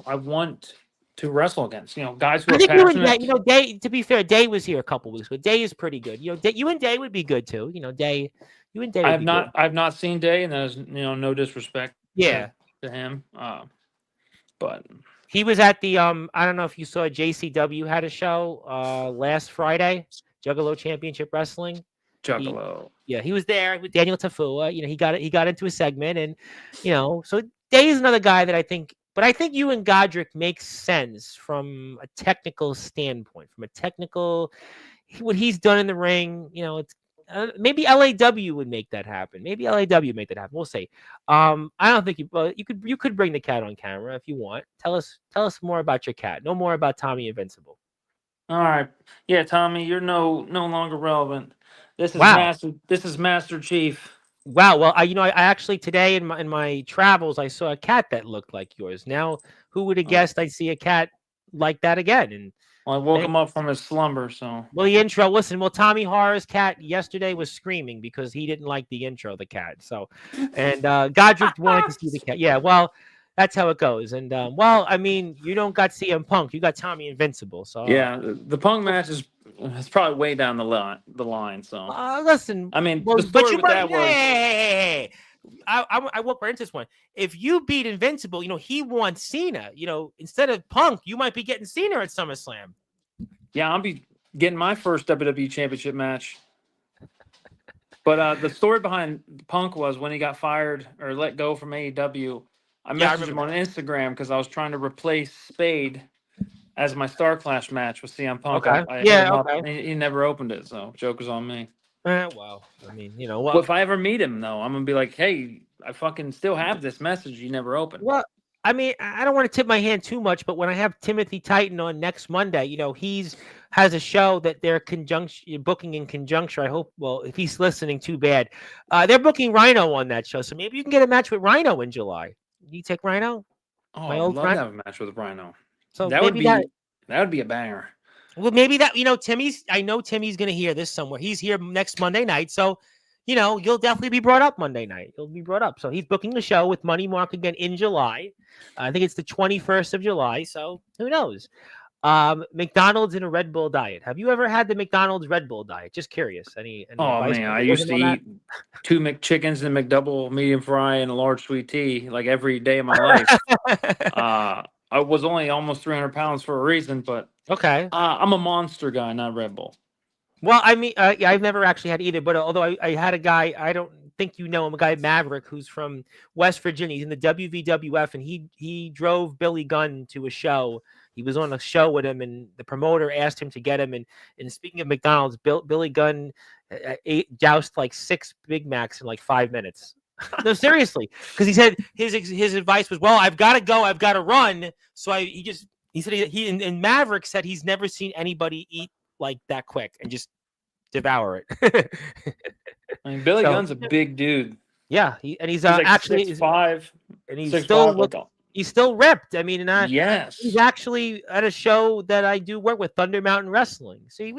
want to wrestle against, guys who I are think passionate. you and Day, to be fair, Day was here a couple weeks ago. Day is pretty good. You and Day would be good too. Day, you and Day. I've not seen Day, and there's no disrespect. Yeah. To him, but he was at the I don't know if you saw JCW had a show last Friday, Juggalo Championship Wrestling. Juggalo. He was there with Daniel Tafua. He got into a segment, and so Day is another guy that I think. But I think you and Godric makes sense from a technical standpoint. From a technical, what he's done in the ring, it's maybe LAW would make that happen. Maybe LAW would make that happen. We'll see. I don't think you could bring the cat on camera if you want. Tell us more about your cat. No more about Tommy Invincible. All right, yeah, Tommy, you're no longer relevant. This is Master Chief. Wow. Well, I actually today in my travels, I saw a cat that looked like yours. Now, who would have guessed I'd see a cat like that again? And I woke him up from his slumber. So, well, the intro. Listen, Tommy Horror's cat yesterday was screaming because he didn't like the intro, the cat. So, and Godric wanted to see the cat. Yeah. Well, that's how it goes. And I mean, you don't got CM Punk, you got Tommy Invincible. So yeah, the Punk match is probably way down the line. So listen, I mean, the story with that was. Hey. I work for this one. If you beat Invincible, he wants Cena. Instead of Punk, you might be getting Cena at SummerSlam. Yeah, I'll be getting my first WWE Championship match. But the story behind Punk was when he got fired or let go from AEW. I Yeah, I messaged him remember on Instagram because I was trying to replace Spade as my Star Clash match with CM that. Punk. Okay. I hit Yeah. him up. Okay. He never opened it, so joke was on me. Well, I mean, Well, if I ever meet him, though, I'm gonna be like, "Hey, I fucking still have this message you never opened." Well, I mean, I don't want to tip my hand too much, but when I have Timothy Titan on next Monday, he's has a show that they're booking in conjunction. I hope. Well, if he's listening, too bad. They're booking Rhino on that show, so maybe you can get a match with Rhino in July. You take Rhino, Oh, my I'd old love friend. to have a match with Rhino. So That would maybe that. be that would be a banger. Well, maybe that. Timmy's. I know Timmy's going to hear this somewhere. He's here next Monday night, so. You'll definitely be brought up Monday night. You'll be brought up. So he's booking the show with Money Mark again in July. I think it's the 21st of July. So who knows? McDonald's and a Red Bull diet. Have you ever had the McDonald's Red Bull diet? Just curious. Any Oh advice? man, I used to eat 2 McChickens and McDouble medium fry and a large sweet tea like every day of my life. I was only almost 300 pounds for a reason, but Okay. I'm a Monster guy, not Red Bull. Well, I mean, yeah, I've never actually had either, but although I had a guy, I don't think you know him, a guy Maverick, who's from West Virginia. He's in the WVWF, and he drove Billy Gunn to a show. He was on a show with him, and the promoter asked him to get him. And speaking of McDonald's, Billy Gunn doused like 6 Big Macs in like 5 minutes. No, seriously, because he said his advice was, well, I've got to go, I've got to run. So he said he and Maverick said he's never seen anybody eat like that quick and just devour it. I mean, Billy Gunn's a big dude. Yeah, he's like actually 6'5", and he's 6'5", still he's still ripped. I mean, yes, he's actually at a show that I do work with, Thunder Mountain Wrestling. See,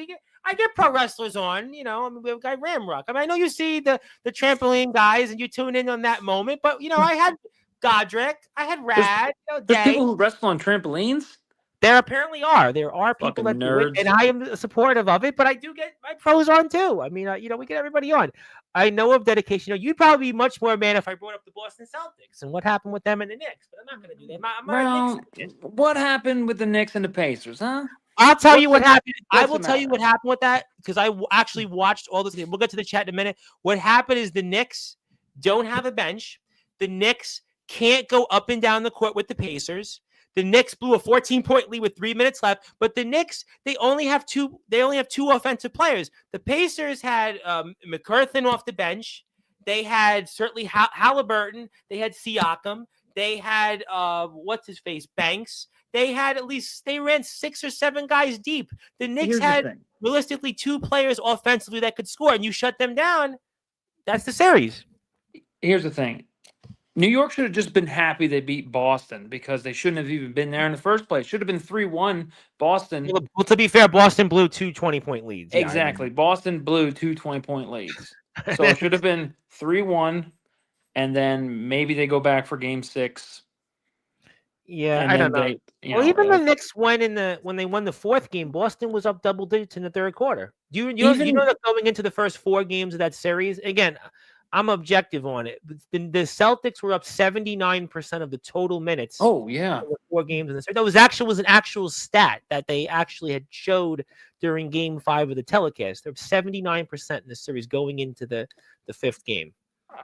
I get pro wrestlers on. I mean, we have a guy Ramrock. I mean, I know you see the trampoline guys and you tune in on that moment, but I had Godric, I had Rad. There's people who wrestle on trampolines. There apparently are. There are people Fucking that nerds. do it, and I am supportive of it. But I do get my pros on too. I mean, we get everybody on. I know of dedication. You'd probably be much more man if I brought up the Boston Celtics and what happened with them and the Knicks. But I'm not going to do that. I'm not a Knicks fan. What happened with the Knicks and the Pacers, huh? I'll tell you what happened. I will tell you what happened with that because I actually watched all this. We'll get to the chat in a minute. What happened is the Knicks don't have a bench. The Knicks can't go up and down the court with the Pacers. The Knicks blew a 14-point lead with 3 minutes left, but the Knicks they only have two offensive players. The Pacers had McCurtain off the bench. They had certainly Halliburton. They had Siakam. They had what's his face Banks. They ran 6 or 7 guys deep. The Knicks had realistically 2 players offensively that could score, and you shut them down. That's the series. Here's the thing. New York should have just been happy they beat Boston because they shouldn't have even been there in the first place. Should have been 3-1 Boston. Well, to be fair, Boston blew 2 20-point leads. Exactly. Boston blew 2 20-point leads. So it should have been 3-1, and then maybe they go back for game 6. Yeah, I don't know. Even the Knicks when they won the 4th game, Boston was up double digits in the 3rd quarter. You know that going into the first 4 games of that series, again, I'm objective on it. The Celtics were up 79% of the total minutes. Oh yeah, in the 4 games in the series. That was an actual stat that they actually had showed during Game 5 of the telecast. They're 79% in the series going into the 5th game.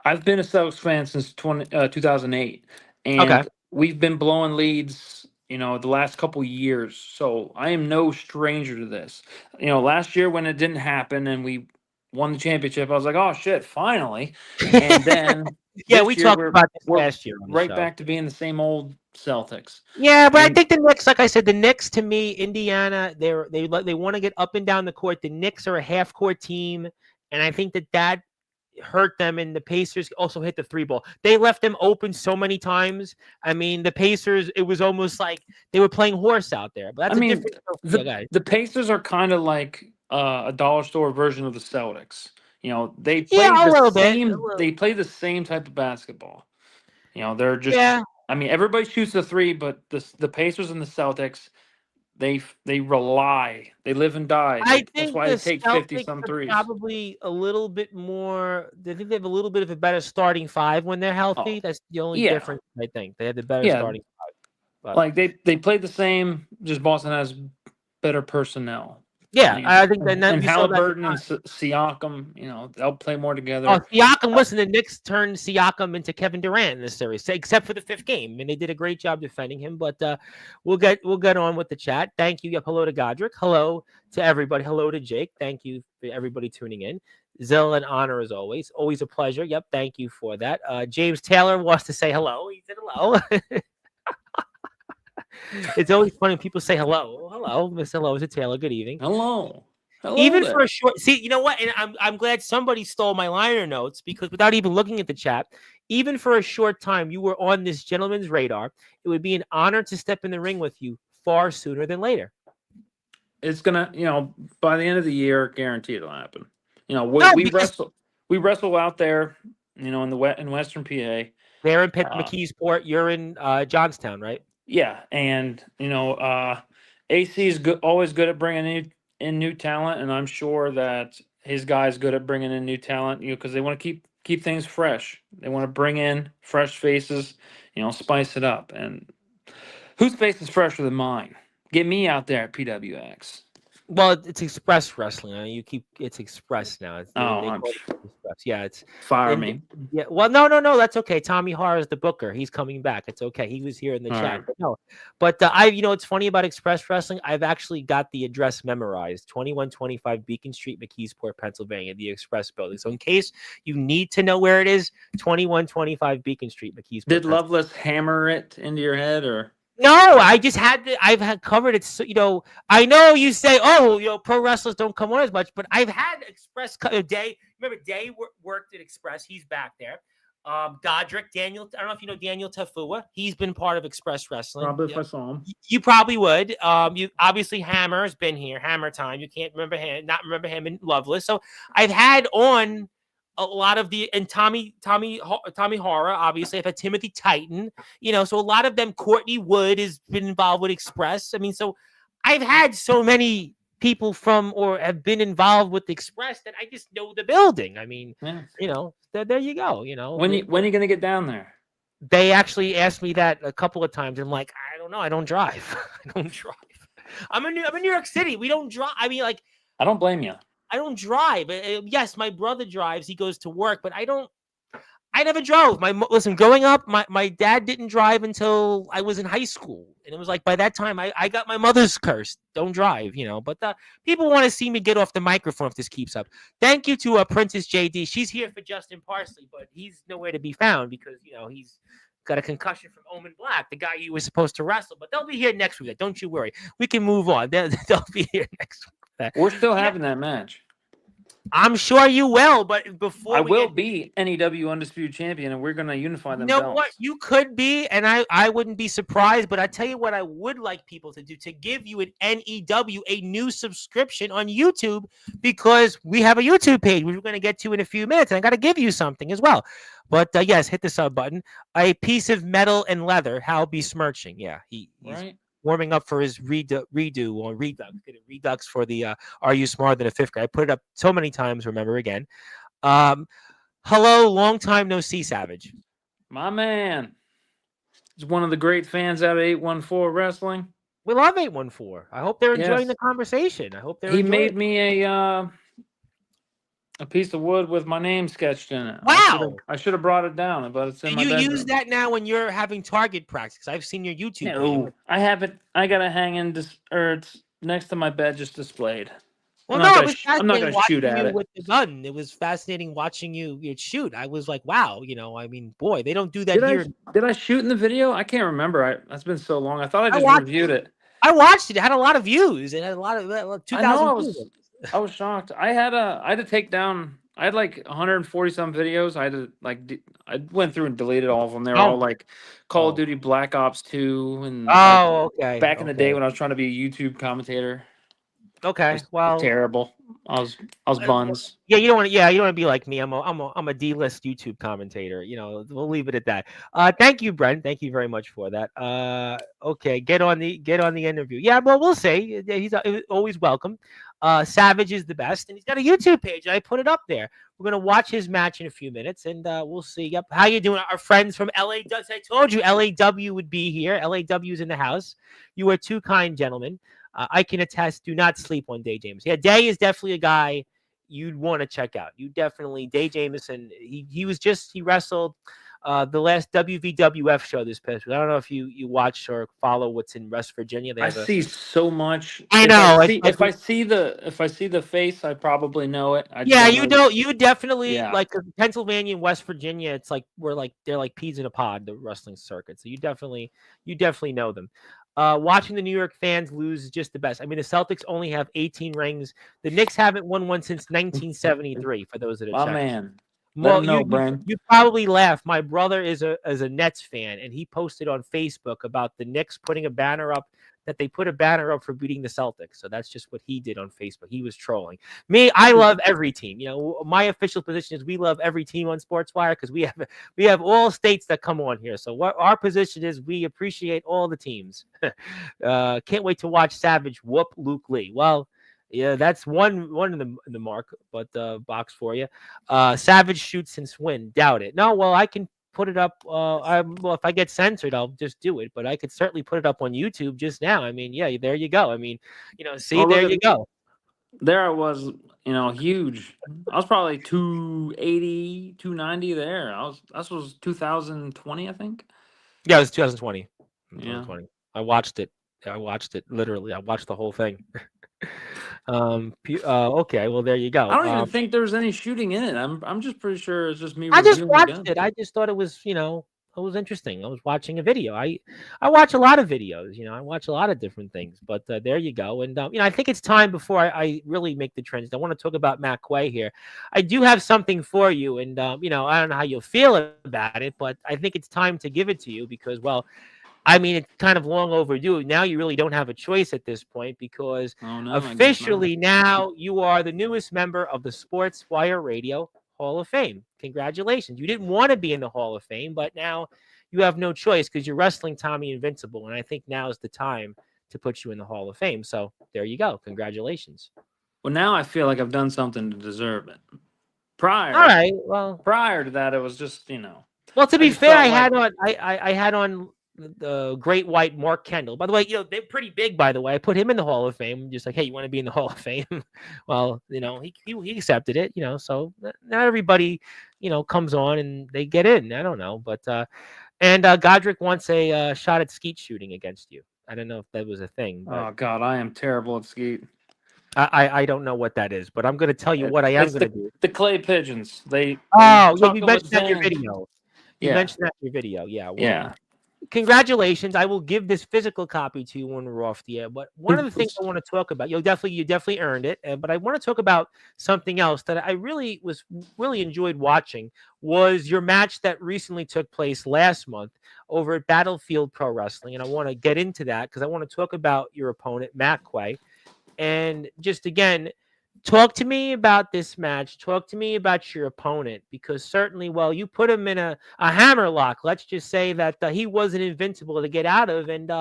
I've been a Celtics fan since 2008, and we've been blowing leads, the last couple years. So I am no stranger to this. Last year when it didn't happen and we won the championship, I was like, oh shit, finally. And then we talked about this last year. Back to being the same old Celtics. Yeah, but I think the Knicks, like I said, the Knicks to me, Indiana, they want to get up and down the court. The Knicks are a half-court team, and I think that hurt them, and the Pacers also hit the 3 ball. They left them open so many times. I mean, the Pacers, it was almost like they were playing horse out there. But that's the Pacers are kind of like a dollar store version of the Celtics. They play They play the same type of basketball. They're just. I mean, everybody shoots the 3, but the Pacers and the Celtics, they rely. They live and die. I That's think why the they take 50 Celtics some are threes. probably a little bit more. I think they have a little bit of a better starting five when they're Oh, healthy. That's the only yeah, difference. I think they have the better yeah. starting five. But Like they played the same. Just Boston has better personnel. yeah, Like, I think that and you saw that. Halliburton and Siakam, they'll play more Oh, together. Siakam! Listen, the Knicks turned Siakam into Kevin Durant in this series, except for the fifth game, and they did a great job defending him. But we'll get on with the chat. Thank you. Yep, hello to Godric. Hello to everybody. Hello to Jake. Thank you for everybody tuning in. Zill and honor as always. Always a pleasure. Yep, thank you for that. James Taylor wants to say hello. He said hello. It's always funny when people say hello. Hello, Miss Hello to Taylor. Good evening. Hello, hello Even for there. a short, see, you know what? And I'm glad somebody stole my liner notes because without even looking at the chat, even for a short time, you were on this gentleman's radar. It would be an honor to step in the ring with you far sooner than later. It's gonna, by the end of the year, guaranteed it'll happen. No, We because wrestle out there, in Western PA. they're in Uh, McKeesport. You're in Johnstown, right? yeah, and AC is good, always good at bringing in new talent, and I'm sure that his guy's good at bringing in new talent. Because they want to keep things fresh. They want to bring in fresh faces, spice it up. And whose face is fresher than mine? Get me out there at PWX. Well, it's Express Wrestling. It's Express now. Oh, They call it Express. Yeah, it's fire and me. yeah. Well, no, that's okay. Tommy Har is the booker. He's coming back. It's okay. He was here in the All chat. right. But no, it's funny about Express Wrestling. I've actually got the address memorized: 2125 Beacon Street, McKeesport, Pennsylvania, the Express Building. So in case you need to know where it is, 2125 Beacon Street, McKeesport. Did Loveless hammer it into your head, or? No, I just I've had covered it. So, I know you say, oh, pro wrestlers don't come on as much, but I've had Express Day. Remember, Day worked at Express. He's back there. Godric, Daniel. I don't know if you know Daniel Tafua. He's been part of Express Wrestling. Probably if I saw him. You probably would. You obviously Hammer has been here. Hammer time. You can't not remember him in Loveless. So I've had on a lot of Tommy Hara. Obviously, I've had Timothy Titan. So a lot of them. Courtney Wood has been involved with Express. I mean, so I've had so many people from or have been involved with Express that I just know the building. I mean, Yeah. there you go. When are you gonna get down there? They actually asked me that a couple of times. I'm like, I don't know. I don't drive. I don't drive. I'm in New York City. We don't drive. I mean, like, I don't blame you. I don't drive. Yes, my brother drives. He goes to work, but I don't. I never drove. Listen, growing up, my dad didn't drive until I was in high school, and it was like by that time I got my mother's curse. Don't drive, But people want to see me get off the microphone if this keeps up. Thank you to Princess JD. She's here for Justin Parsley, but he's nowhere to be found because he's got a concussion from Omen Black, the guy you were supposed to wrestle. But they'll be here next week. Don't you worry. We can move on. They'll be here next week. We're still having that match. I'm sure you will, but before I will be NEW Undisputed Champion, and we're going to unify them belts. What? You could be, and I wouldn't be surprised, but I tell you what I would like people to do, to give you an NEW, a new subscription on YouTube, because we have a YouTube page we're going to get to in a few minutes, and I got to give you something as well. But yes, hit the sub button. A piece of metal and leather, Hal besmirching. Yeah, he's right. Warming up for his redo or redux. Getting redux for the Are You Smarter Than a Fifth Grade? I put it up so many times, remember again. Hello, long time no see, Savage. My man. He's one of the great fans out of 814 Wrestling. We love 814. I hope they're enjoying the conversation. I hope they're He enjoying made me a piece of wood with my name sketched in it. Wow. I should have brought it down, but it's in my bedroom. You use that now when you're having target practice? Because I've seen your YouTube video. I have it. I got to hang in it's next to my bed, just displayed. Well, I'm not going to shoot at it with the gun. It was fascinating watching you shoot. I was like, wow, I mean, boy, they don't do that here. Did I shoot in the video? I can't remember. That's been so long. I thought I just reviewed it. I watched it. It had a lot of views. It had a lot of 2,000 views. I was shocked. I had to take down. I had like 140 some videos. I had to I went through and deleted all of them. They were all like Call of Duty Black Ops 2 and okay. Back in the day when I was trying to be a YouTube commentator. Okay. Well, Terrible. I was buns. yeah, you don't want to. Yeah, you don't want to be like me. I'm a D-list YouTube commentator. We'll leave it at that. Thank you, Brent. Thank you very much for that. Okay, get on the interview. Yeah, well, we'll see. He's always welcome. Savage is the best, and he's got a YouTube page. I put it up there. We're gonna watch his match in a few minutes, and we'll see. Yep, how you doing? Our friends from LA. I told you LAW would be here. LAW's in the house. You are two kind gentlemen. I can attest. Do not sleep on Day James. Yeah, Day is definitely a guy you'd want to check out. You definitely Day Jameson. He wrestled the last WVWF show this past week. I don't know if you watch or follow what's in West Virginia. They I have a see so much. I If I know. It's see like if I see the face, I probably know it. I just yeah, don't you know. know, you definitely Yeah. like Pennsylvania and West Virginia. It's like they're like peas in a pod, the wrestling circuit. So you definitely know them. Watching the New York fans lose is just the best. I mean, the Celtics only have 18 rings. The Knicks haven't won one since 1973. For those that are My checking. man. Let Well, him you know, you Bren. you probably laugh. My brother is a Nets fan, and he posted on Facebook about the Knicks putting a banner up that they put a banner up for beating the Celtics. So that's just what he did on Facebook. He was trolling me. I love every team. My official position is we love every team on Sportswire because we have all states that come on here. So what our position is, we appreciate all the teams. Can't wait to watch Savage whoop Luke Lee. Well. Yeah, that's one in the mark, but box for you. Savage shoots since when? Doubt it. No, well, I can put it up. Well, if I get censored, I'll just do it. But I could certainly put it up on YouTube just now. I mean, yeah, there you go. I mean, see, Oh, there look you at go. there I was, huge. I was probably 280, 290 there. This was 2020, I think. Yeah, it was 2020. Yeah. 2020. I watched it. I watched it literally. I watched the whole thing. Okay. Well, there you I go. don't even think there's any shooting in it. I'm just pretty sure it's just me I just reviewing the watched gun. it. I just thought it was interesting. I was watching a video. I watch a lot of videos. I watch a lot of different things. But there you go. And I think it's time before I really make the transition. I want to talk about Matt Quay here. I do have something for you, and I don't know how you'll feel about it, but I think it's time to give it to you because, well, I mean, it's kind of long overdue. Now you really don't have a choice at this point because Oh no, I guess not. officially now you are the newest member of the Sportswire Radio Hall of Fame. Congratulations. You didn't want to be in the Hall of Fame, but now you have no choice because you're wrestling Tommy Invincible. And I think now is the time to put you in the Hall of Fame. So there you go. Congratulations. Well, now I feel like I've done something to deserve it. All Prior right. Well, prior to that, it was just, Well, to I be just fair, felt I like, had on I had on the great white Mark Kendall. By the way, they're pretty big. By the way, I put him in the Hall of Fame. Just like, hey, you want to be in the Hall of Fame? Well, he accepted it. So not everybody comes on and they get in. I don't know, but and Godric wants a shot at skeet shooting against you. I don't know if that was a thing, but oh God, I am terrible at skeet. I don't know what that is. But I'm going to tell you what I am It's going to do. the clay pigeons. They Oh, yeah, chuck you them with mentioned that in your sand. video. You Yeah, mentioned that in your video. Yeah, well, yeah. congratulations. I will give this physical copy to you when we're off the air. But one of the things I want to talk about, you definitely earned it. But I want to talk about something else that I really enjoyed watching was your match that recently took place last month over at Battlefield Pro Wrestling, and I want to get into that because I want to talk about your opponent Matt Quay, and just again talk to me about this match. Talk to me about your opponent because certainly, well, you put him in a hammer lock. Let's just say that he wasn't invincible to get out of, and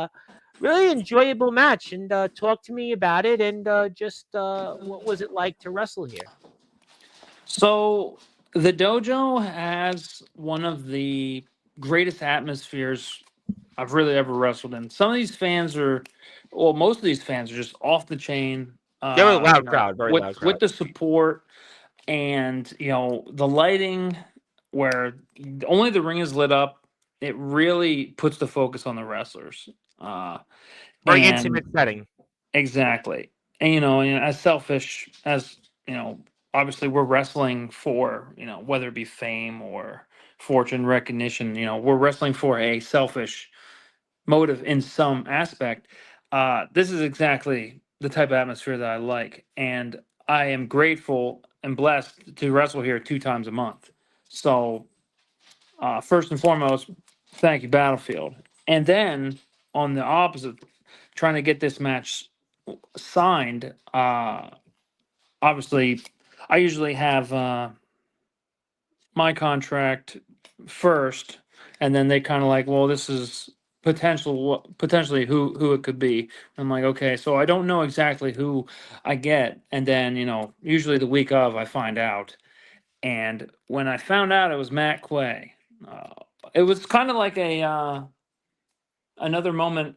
really enjoyable match. And talk to me about it, and just what was it like to wrestle here? So the dojo has one of the greatest atmospheres I've really ever wrestled in. Some of these fans are, well, most of these fans are just off the chain. They were a loud crowd, very loud With crowd. the support and the lighting, where only the ring is lit up, it really puts the focus on the wrestlers. Very And intimate setting. exactly. And as selfish as, obviously we're wrestling for, whether it be fame or fortune, recognition, we're wrestling for a selfish motive in some aspect. This is exactly the type of atmosphere that I like. And I am grateful and blessed to wrestle here 2 times a month. So, first and foremost, thank you, Battlefield. And then on the opposite, trying to get this match signed, obviously, I usually have my contract first, and then they kind of like, well, this is potentially who it could be. I'm like, okay, so I don't know exactly who I get, and then usually the week of I find out, and when I found out it was Matt Quay, uh, it was kind of like a another moment.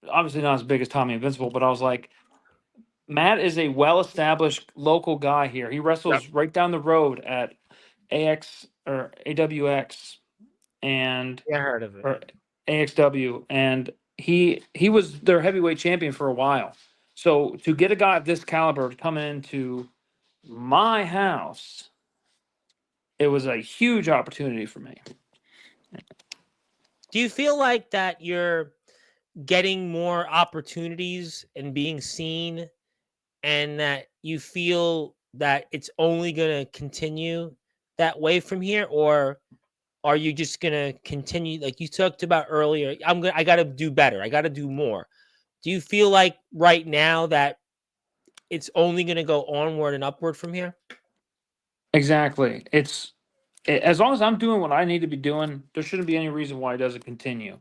Obviously not as big as Tommy Invincible, but I was like, Matt is a well-established local guy here. He Yep. wrestles right down the road at AX or AWX and Yeah, I heard of it. or AXW, and he was their heavyweight champion for a while. So to get a guy of this caliber to come into my house, it was a huge opportunity for me. Do you feel like that you're getting more opportunities and being seen, and that you feel that it's only going to continue that way from here? Or are you just going to continue like you talked about earlier? I got to do better. I got to do more. Do you feel like right now that it's only going to go onward and upward from here? Exactly. As long as I'm doing what I need to be doing, there shouldn't be any reason why it doesn't continue.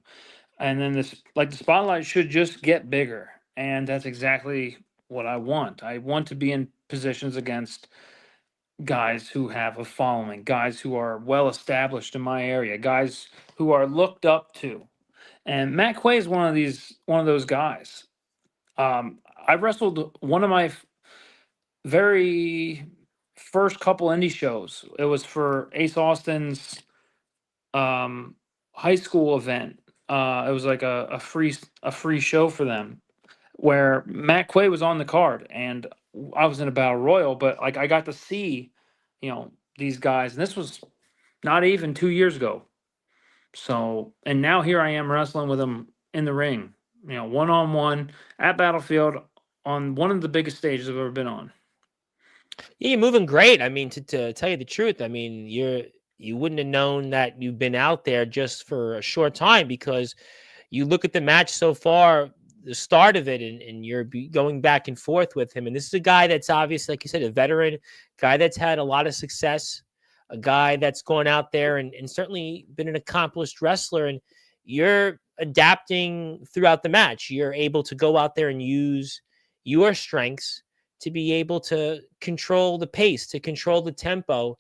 And then this, like the spotlight should just get bigger, and that's exactly what I want. I want to be in positions against guys who have a following, guys who are well established in my area, guys who are looked up to. And Matt Quay is one of those guys. I wrestled one of my very first couple indie shows. It was for Ace Austin's um, high school event. It was like a free show for them where Matt Quay was on the card, and I was in a battle royal, but like I got to see, these guys, and this was not even 2 years ago. So, and now here I am wrestling with them in the ring, one on one at Battlefield on one of the biggest stages I've ever been on. Yeah, you're moving great. I mean, to tell you the truth, I mean, you wouldn't have known that you've been out there just for a short time, because you look at the match so far, the start of it, and you're going back and forth with him. And this is a guy that's obviously, like you said, a veteran, guy that's had a lot of success, a guy that's gone out there and certainly been an accomplished wrestler. And you're adapting throughout the match. You're able to go out there and use your strengths to be able to control the pace, to control the tempo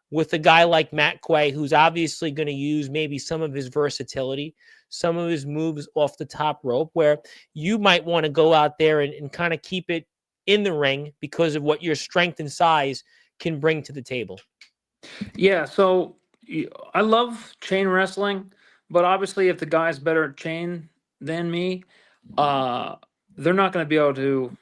with a guy like Matt Quay, who's obviously going to use maybe some of his versatility, some of his moves off the top rope, where you might want to go out there and kind of keep it in the ring because of what your strength and size can bring to the table. Yeah, so I love chain wrestling, but obviously, if the guy's better at chain than me, uh, they're not going to be able to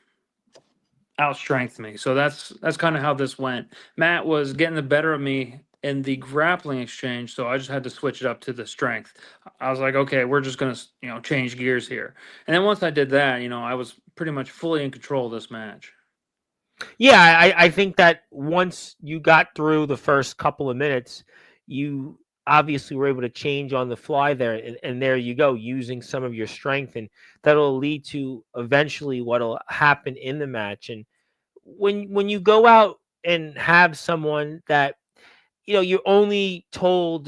outstrength me. So that's kind of how this went. Matt was getting the better of me in the grappling exchange, so I just had to switch it up to the strength. I was like, okay, we're just gonna change gears here. And then once I did that, I was pretty much fully in control of this match. Yeah, I think that once you got through the first couple of minutes, you obviously were able to change on the fly there, and there you go, using some of your strength, and that'll lead to eventually what'll happen in the match. And when you go out and have someone that you're only told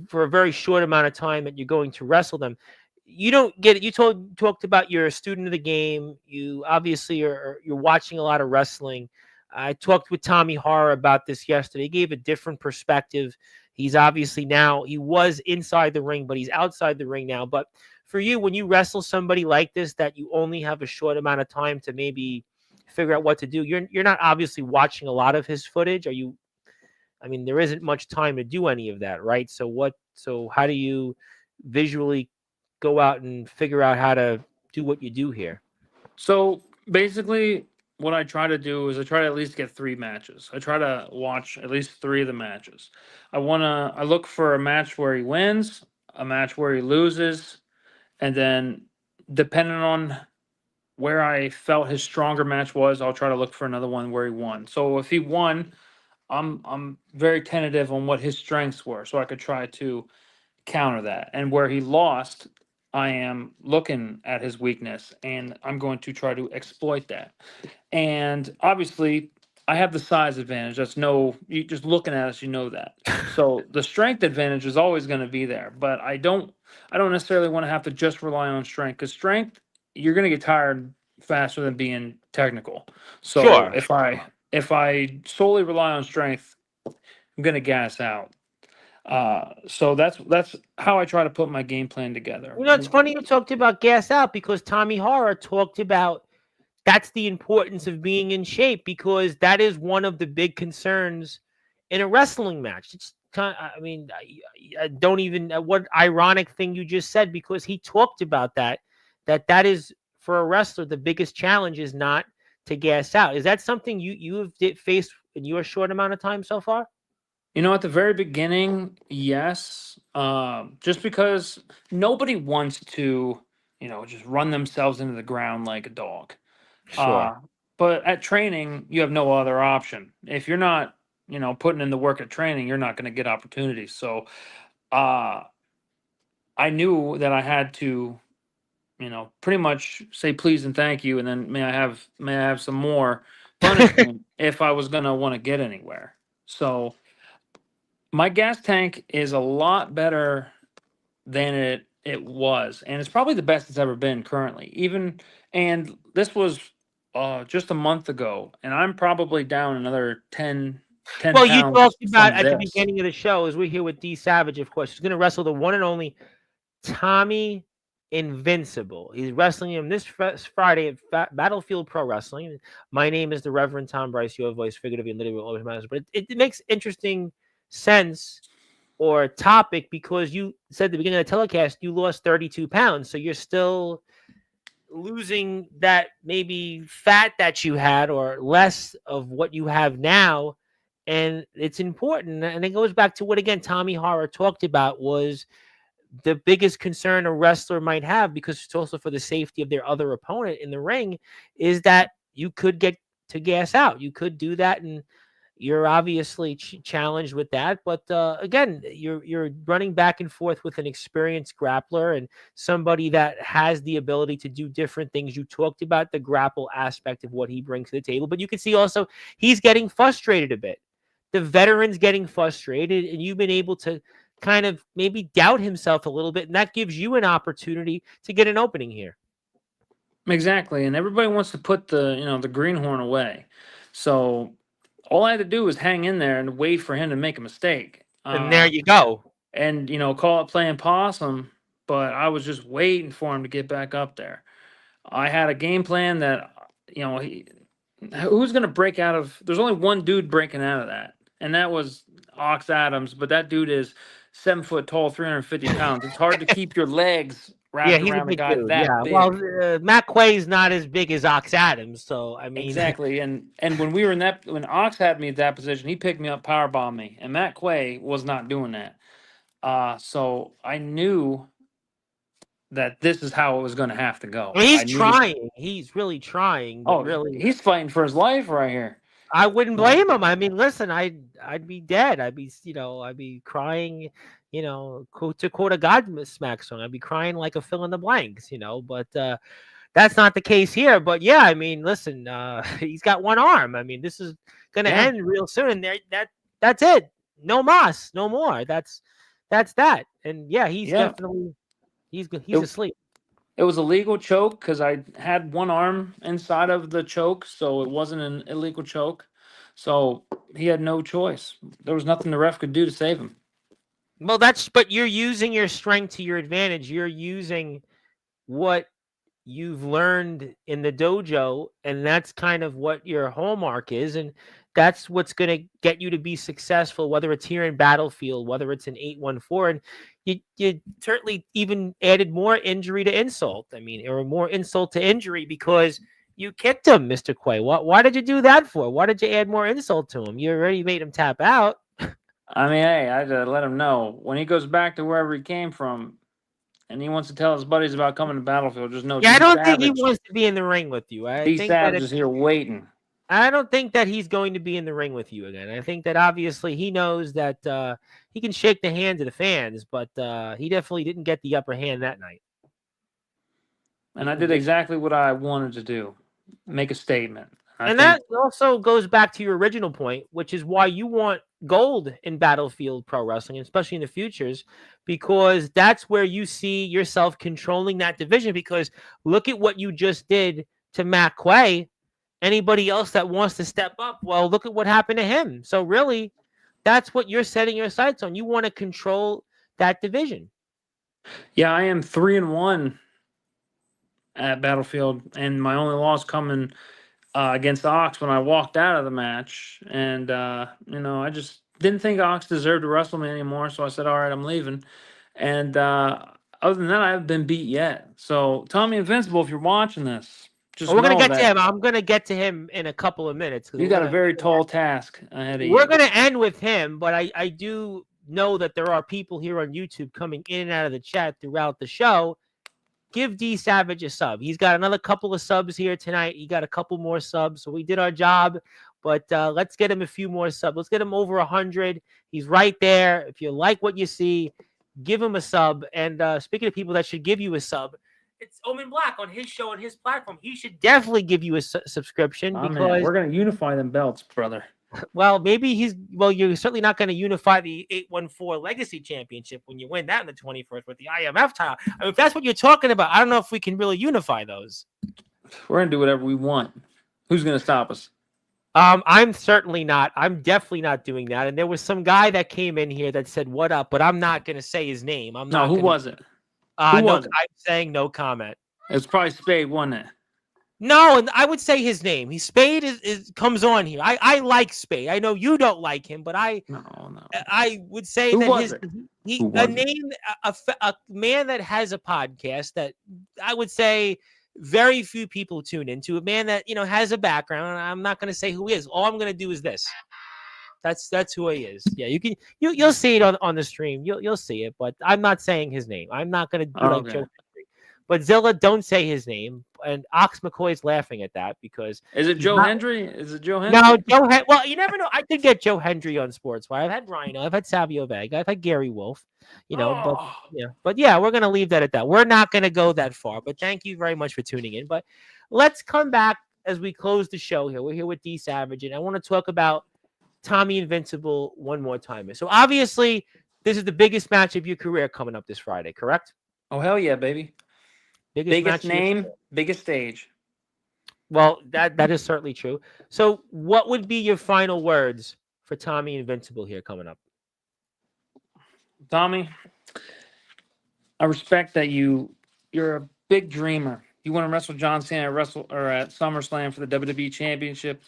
for a very short amount of time that you're going to wrestle them, you don't get it. Talked about you're a student of the game. You obviously you're watching a lot of wrestling. I talked with Tommy Horror about this yesterday. He gave a different perspective. He's obviously now, he was inside the ring, but he's outside the ring now. But for you, when you wrestle somebody like this that you only have a short amount of time to maybe figure out what to do, you're not obviously watching a lot of his footage. Are you? I mean, there isn't much time to do any of that, right? So how do you visually go out and figure out how to do what you do here? So basically, what I try to do is I try to at least get 3 matches. I try to watch at least 3 of the matches. I look for a match where he wins, a match where he loses, and then depending on where I felt his stronger match was, I'll try to look for another one where he won. So if he won, I'm very tentative on what his strengths were, so I could try to counter that. And where he lost, I am looking at his weakness and I'm going to try to exploit that. And obviously, I have the size advantage. That's no, you just looking at us, you know that. So the strength advantage is always going to be there. But I don't necessarily want to have to just rely on strength because strength, you're going to get tired faster than being technical. So Sure. if I solely rely on strength, I'm going to gas out. So that's how I try to put my game plan together. It's funny you talked about gas out because Tommy Horror talked about that's the importance of being in shape because that is one of the big concerns in a wrestling match. It's I mean, I don't even what ironic thing you just said because he talked about that is for a wrestler the biggest challenge is not to gas out. Is that something you have faced in your short amount of time so far? At the very beginning, yes. Just because nobody wants to, just run themselves into the ground like a dog. Sure. Uh, but at training, you have no other option. If you're not, putting in the work at training, you're not going to get opportunities. So, uh, I knew that I had to, pretty much say please and thank you, and then may I have some more punishment if I was going to want to get anywhere. So my gas tank is a lot better than it was, and it's probably the best it's ever been currently. And this was just a month ago, and I'm probably down another 10 Well, you pounds talked about from at the this. beginning of the show, as we're here with D Savage, of course, he's going to wrestle the one and only Tommy Invincible. He's wrestling him this Friday at Battlefield Pro Wrestling. My name is the Reverend Tom Bryce, your voice, figuratively and literally always matters. But it makes interesting sense or topic because you said at the beginning of the telecast you lost 32 pounds. So you're still losing that maybe fat that you had or less of what you have now. And it's important. And it goes back to what, again, Tommy Horror talked about was the biggest concern a wrestler might have, because it's also for the safety of their other opponent in the ring, is that you could get to gas out. You could do that, and you're obviously challenged with that. But again, you're running back and forth with an experienced grappler and somebody that has the ability to do different things. You talked about the grapple aspect of what he brings to the table, but you can see also he's getting frustrated a bit. The veteran's getting frustrated, and you've been able to kind of maybe doubt himself a little bit, and that gives you an opportunity to get an opening here. Exactly, and everybody wants to put the greenhorn away. So all I had to do was hang in there and wait for him to make a mistake. And there you go. And call it playing possum, but I was just waiting for him to get back up there. I had a game plan that who's going to break out of. There's only one dude breaking out of that, and that was Ox Adams. But that dude is 7 foot tall, 350 pounds. It's hard to keep your legs Yeah, wrapped he's a around a big guy dude. Yeah. that Well, big. Matt Quay's not as big as Ox Adams, so I mean, Exactly, and when we were in that, when Ox had me at that position, he picked me up, powerbombed me, and Matt Quay was not doing that. So I knew that this is how it was going to have to I go. mean, he's I needed. trying. He's really trying, but Oh, really, he's fighting for his life right here. I wouldn't No. blame him. I mean, listen, I'd be dead. I'd be crying. To quote a Godsmack song, I'd be crying like a fill in the blanks. But that's not the case here. But yeah, I mean, listen, he's got one arm. I mean, this is gonna Yeah, end real soon, and that's it. No mas, no more. That's that. And yeah, he's yeah. definitely he's It, asleep. it was a legal choke because I had one arm inside of the choke, so it wasn't an illegal choke. So he had no choice. There was nothing the ref could do to save him. Well, but you're using your strength to your advantage. You're using what you've learned in the dojo, and that's kind of what your hallmark is, and that's what's going to get you to be successful, whether it's here in Battlefield, whether it's in 814. And you certainly even added more injury to insult. I mean, or more insult to injury, because you kicked him, Mr. Quay. Why did you do that for? Why did you add more insult to him? You already made him tap out. I mean, hey, I had to let him know when he goes back to wherever he came from, and he wants to tell his buddies about coming to Battlefield. Just know Yeah, I D don't think he Savage. wants to be in the ring with you. D Savage is here waiting. I don't think that he's going to be in the ring with you again. I think that obviously he knows that he can shake the hands of the fans, but he definitely didn't get the upper hand that night. And I did exactly what I wanted to do, make a statement. I And think, that also goes back to your original point, which is why you want gold in Battlefield Pro Wrestling, especially in the futures, because that's where you see yourself controlling that division. Because look at what you just did to Matt Quay. Anybody else that wants to step up, well, look at what happened to him. So really, that's what you're setting your sights on. You want to control that division. yeah, I am 3-1 at Battlefield, and my only loss coming against Ox when I walked out of the match. And, I just didn't think Ox deserved to wrestle me anymore. So I said, all right, I'm leaving. And other than that, I haven't been beat yet. So Tommy Invincible, if you're watching this, just We're gonna know get to that him. I'm gonna get to him in a couple of minutes because you got a very tall task ahead of we're you. gonna end with him. But I do know that there are people here on YouTube coming in and out of the chat throughout the show. Give D Savage a sub. He's got another couple of subs here tonight. He got a couple more subs, so we did our job. But let's get him a few more subs. Let's get him over 100. He's right there. If you like what you see, give him a sub. And speaking of people that should give you a sub, it's Omen Black on his show and his platform. He should definitely give you a subscription because we're gonna unify them belts, brother. well, maybe you're certainly not going to unify the 814 Legacy Championship when you win that in the 21st with the IMF title. I mean, if that's what you're talking about, I don't know if we can really unify those. We're gonna do whatever we want. Who's gonna stop us? I'm certainly not. I'm definitely not doing that. And there was some guy that came in here that said, "What up?" But I'm not going to say his name. I'm not. No, who was it? Who was it? it? I'm saying no comment. It's probably Spade, wasn't it? No, and I would say his name. Spade is comes on here. I like Spade. I know you don't like him, but I would say Who that was a man that has a podcast that I would say very few people tune into. A man that has a background. I'm not going to say who he is. All I'm going to do is this. That's who he is. Yeah, you'll see it on the stream. You'll see it, but I'm not saying his name. I'm not going to do like Joe. But Zilla, don't say his name. And Ox McCoy's laughing at that because is it Joe Hendry? Is it Joe Hendry? No, well, you never know. I could get Joe Hendry on Sportswire. I've had Rhino. I've had Savio Vega. I've had Gary Wolf. But we're gonna leave that at that. We're not gonna go that far. But thank you very much for tuning in. But let's come back as we close the show here. We're here with D Savage, and I want to talk about Tommy Invincible one more time. So obviously, this is the biggest match of your career coming up this Friday, correct? Oh hell yeah, baby! Biggest name, biggest stage. Well, that is certainly true. So what would be your final words for Tommy Invincible here coming up? Tommy, I respect that you're a big dreamer. You want to wrestle John Cena at SummerSlam for the WWE Championship.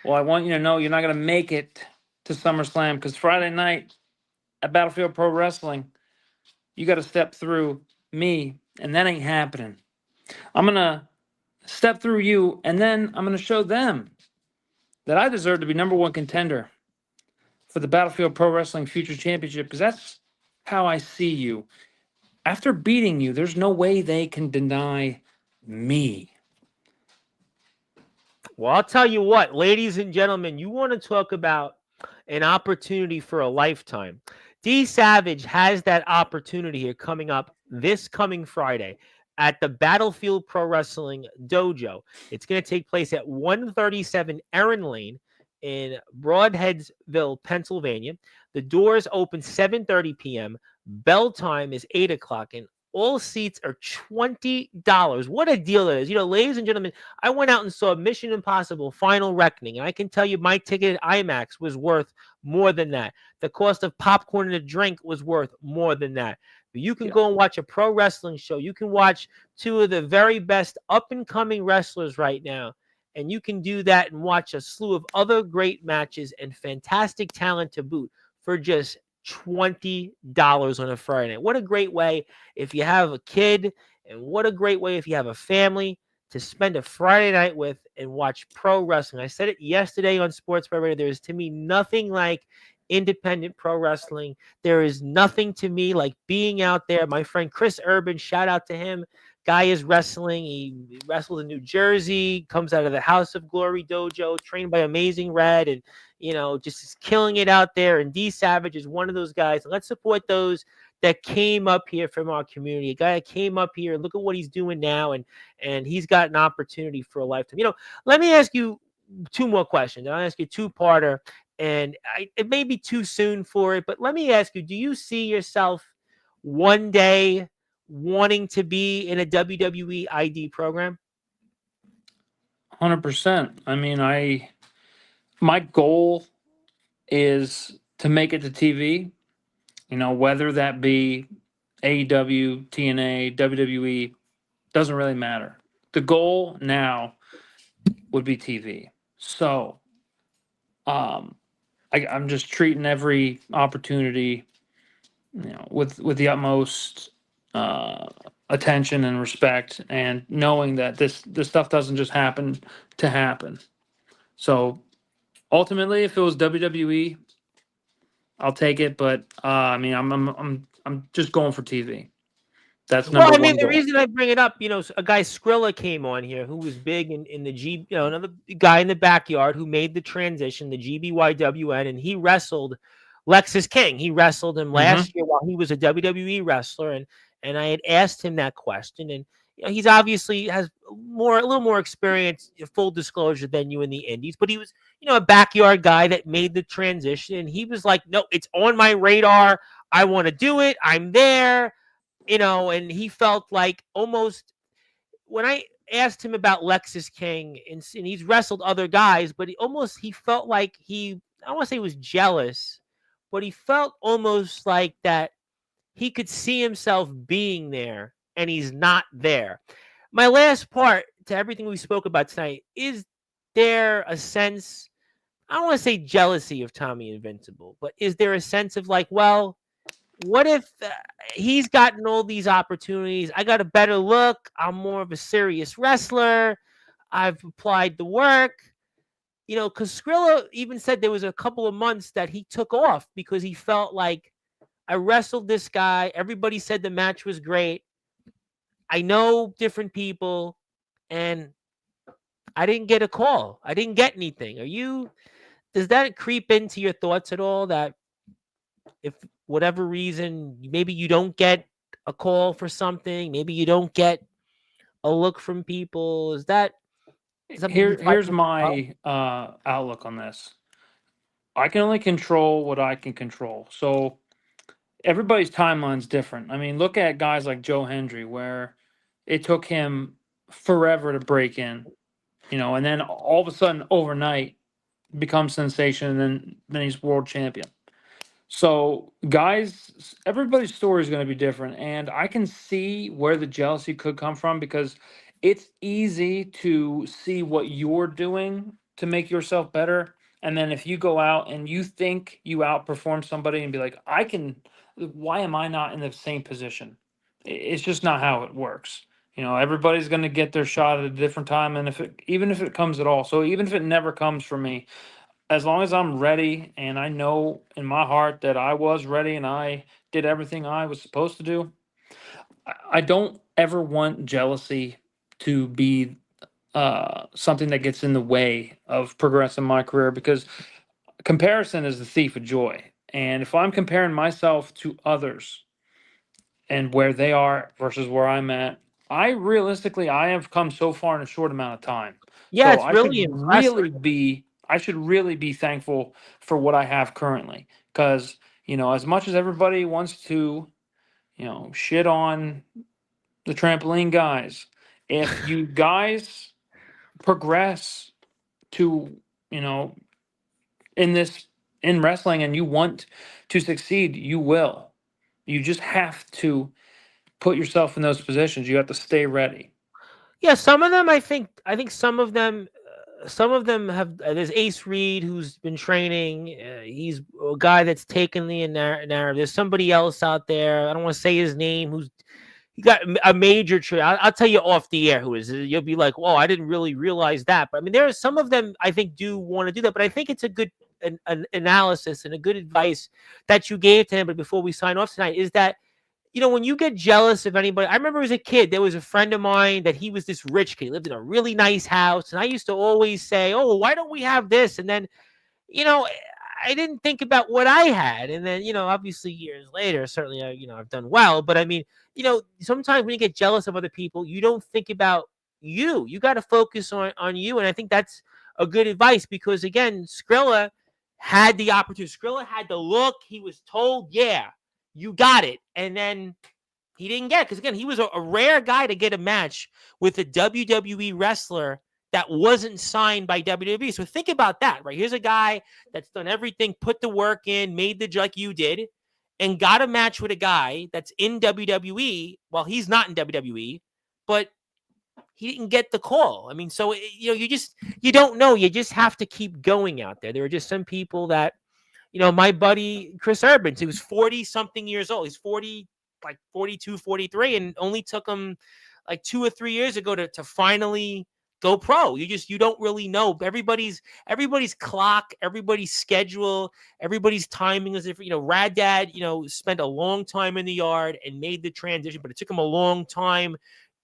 Well, I want you to know you're not going to make it to SummerSlam because Friday night at Battlefield Pro Wrestling, you got to step through me, and that ain't happening. I'm going to step through you, and then I'm going to show them that I deserve to be number one contender for the Battlefield Pro Wrestling Future Championship because that's how I see you. After beating you, there's no way they can deny me. Well, I'll tell you what, ladies and gentlemen, you want to talk about an opportunity for a lifetime. D Savage has that opportunity here coming up this coming Friday at the Battlefield Pro Wrestling Dojo. It's going to take place at 137 Erin Lane in Broadheadsville, Pennsylvania. The doors open 7:30 p.m. Bell time is 8 o'clock, and all seats are $20. What a deal that is. Ladies and gentlemen, I went out and saw Mission Impossible Final Reckoning, and I can tell you my ticket at IMAX was worth more than that. The cost of popcorn and a drink was worth more than that. But you can go and watch a pro wrestling show. You can watch two of the very best up-and-coming wrestlers right now, and you can do that and watch a slew of other great matches and fantastic talent to boot for just $20 on a Friday night. What a great way if you have a kid, and what a great way if you have a family to spend a Friday night with and watch pro wrestling. I said it yesterday on Sportswire Radio. There is to me nothing like independent pro wrestling. There is nothing to me like being out there. My friend Chris Urban, shout out to him. Guy is wrestling. He wrestles in New Jersey, comes out of the House of Glory dojo, trained by Amazing Red, and just is killing it out there. And D Savage is one of those guys. Let's support those that came up here from our community, a guy that came up here. Look at what he's doing now, and he's got an opportunity for a lifetime. Let me ask you two more questions. I'll ask you a two-parter, and it may be too soon for it, but let me ask you: do you see yourself one day wanting to be in a WWE ID program? 100%. I mean, my goal is to make it to TV. Whether that be AEW, TNA, WWE, doesn't really matter. The goal now would be TV. So, I'm just treating every opportunity, with the utmost attention and respect, and knowing that this stuff doesn't just happen to happen. So ultimately, if it was WWE, I'll take it. But I mean, I'm just going for TV. That's Well, number I mean, one the goal. reason I bring it up, a guy Skrilla came on here who was big in the another guy in the backyard who made the transition, the GBYWN, and he wrestled Lexus King. He wrestled him Hmm. last year while he was a WWE wrestler, and I had asked him that question, and he's obviously has a little more experience, full disclosure, than you in the Indies, but he was a backyard guy that made the transition, and he was like, no, it's on my radar. I want to do it. I'm there. And he felt like almost when I asked him about Lexus King, and he's wrestled other guys, but he felt like I don't want to say he was jealous, but he felt almost like that he could see himself being there and he's not there. My last part to everything we spoke about tonight: is there a sense, I don't want to say jealousy of Tommy Invincible, but is there a sense of like, well, what if he's gotten all these opportunities? I got a better look. I'm more of a serious wrestler. I've applied the work. Because Skrilla even said there was a couple of months that he took off because he felt like, I wrestled this guy. Everybody said the match was great. I know different people, and I didn't get a call. I didn't get anything. Does that creep into your thoughts at all, that if whatever reason maybe you don't get a call for something, maybe you don't get a look from people, is that something you fight Here's with as well? my outlook on this. I can only control what I can control. So everybody's timeline's different. I mean, look at guys like Joe Hendry, where it took him forever to break in, and then all of a sudden overnight becomes sensation, and then he's world champion. So guys, everybody's story is going to be different, and I can see where the jealousy could come from, because it's easy to see what you're doing to make yourself better, and then if you go out and you think you outperform somebody and be like, why am I not in the same position? It's just not how it works. Everybody's going to get their shot at a different time, and even if it comes at all. So even if it never comes for me, as long as I'm ready and I know in my heart that I was ready and I did everything I was supposed to do, I don't ever want jealousy to be something that gets in the way of progressing my career, because comparison is the thief of joy. And if I'm comparing myself to others and where they are versus where I'm at, I have come so far in a short amount of time. Yeah, So it's really impressive. I should really be thankful for what I have currently. Because, as much as everybody wants to, shit on the trampoline guys, if you guys progress to, you know, in this in wrestling and you want to succeed, you will. You just have to put yourself in those positions. You have to stay ready. Yeah, some of them, I think some of them have. There's Ace Reed who's been training. He's a guy that's taken the narrative. There's somebody else out there. I don't want to say his name. He got a major trade. I'll tell you off the air who is. You'll be like, "Whoa, I didn't really realize that." But I mean, there are some of them I think do want to do that. But I think it's a good an analysis and a good advice that you gave to him. But before we sign off tonight, is that when you get jealous of anybody, I remember as a kid, there was a friend of mine that he was this rich kid. He lived in a really nice house. And I used to always say, oh, why don't we have this? And then, you know, I didn't think about what I had. And then, obviously years later, certainly, I've done well. But I mean, sometimes when you get jealous of other people, you don't think about you. You got to focus on you. And I think that's a good advice because, again, Skrilla had the opportunity. Skrilla had the look. He was told, yeah, you got it. And then he didn't get it because, again, he was a rare guy to get a match with a WWE wrestler that wasn't signed by WWE. So think about that, right? Here's a guy that's done everything, put the work in, made the like you did, and got a match with a guy that's in WWE while he's not in WWE, but he didn't get the call. I mean, so you don't know. You just have to keep going out there. There are just some people that, my buddy Chris Urban, he was 40 something years old. He's 40, like 42, 43, and only took him like 2 or 3 years ago to finally go pro. You don't really know. Everybody's clock, everybody's schedule, everybody's timing is different. Rad Dad, spent a long time in the yard and made the transition, but it took him a long time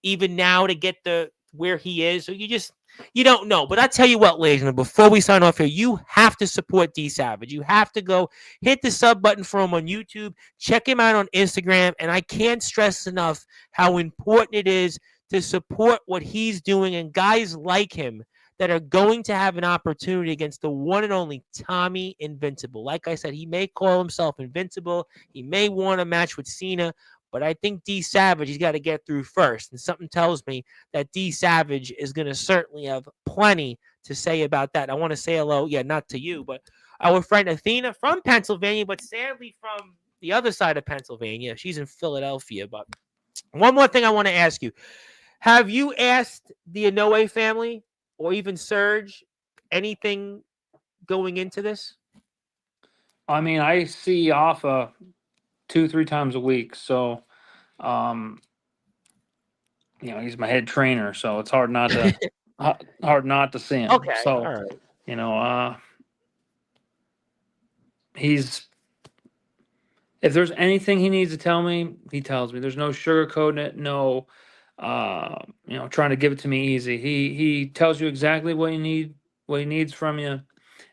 even now to get the where he is. So you don't know. But I tell you what, ladies and gentlemen, before we sign off here, you have to support D Savage. You have to go hit the sub button for him on YouTube. Check him out on Instagram. And I can't stress enough how important it is to support what he's doing and guys like him that are going to have an opportunity against the one and only Tommy Invincible. Like I said, he may call himself Invincible. He may want a match with Cena. But I think D Savage, he's got to get through first. And something tells me that D Savage is going to certainly have plenty to say about that. I want to say hello, not to you, but our friend Athena from Pennsylvania, but sadly from the other side of Pennsylvania. She's in Philadelphia. But one more thing I want to ask you. Have you asked the Inoue family or even Serge anything going into this? I mean, I see Alpha 2-3 times a week, so um, he's my head trainer, so it's hard not to hard not to see him. Okay, So all right. He's if there's anything he needs to tell me, he tells me. There's no sugarcoating it, no trying to give it to me easy. He tells you exactly what he needs from you,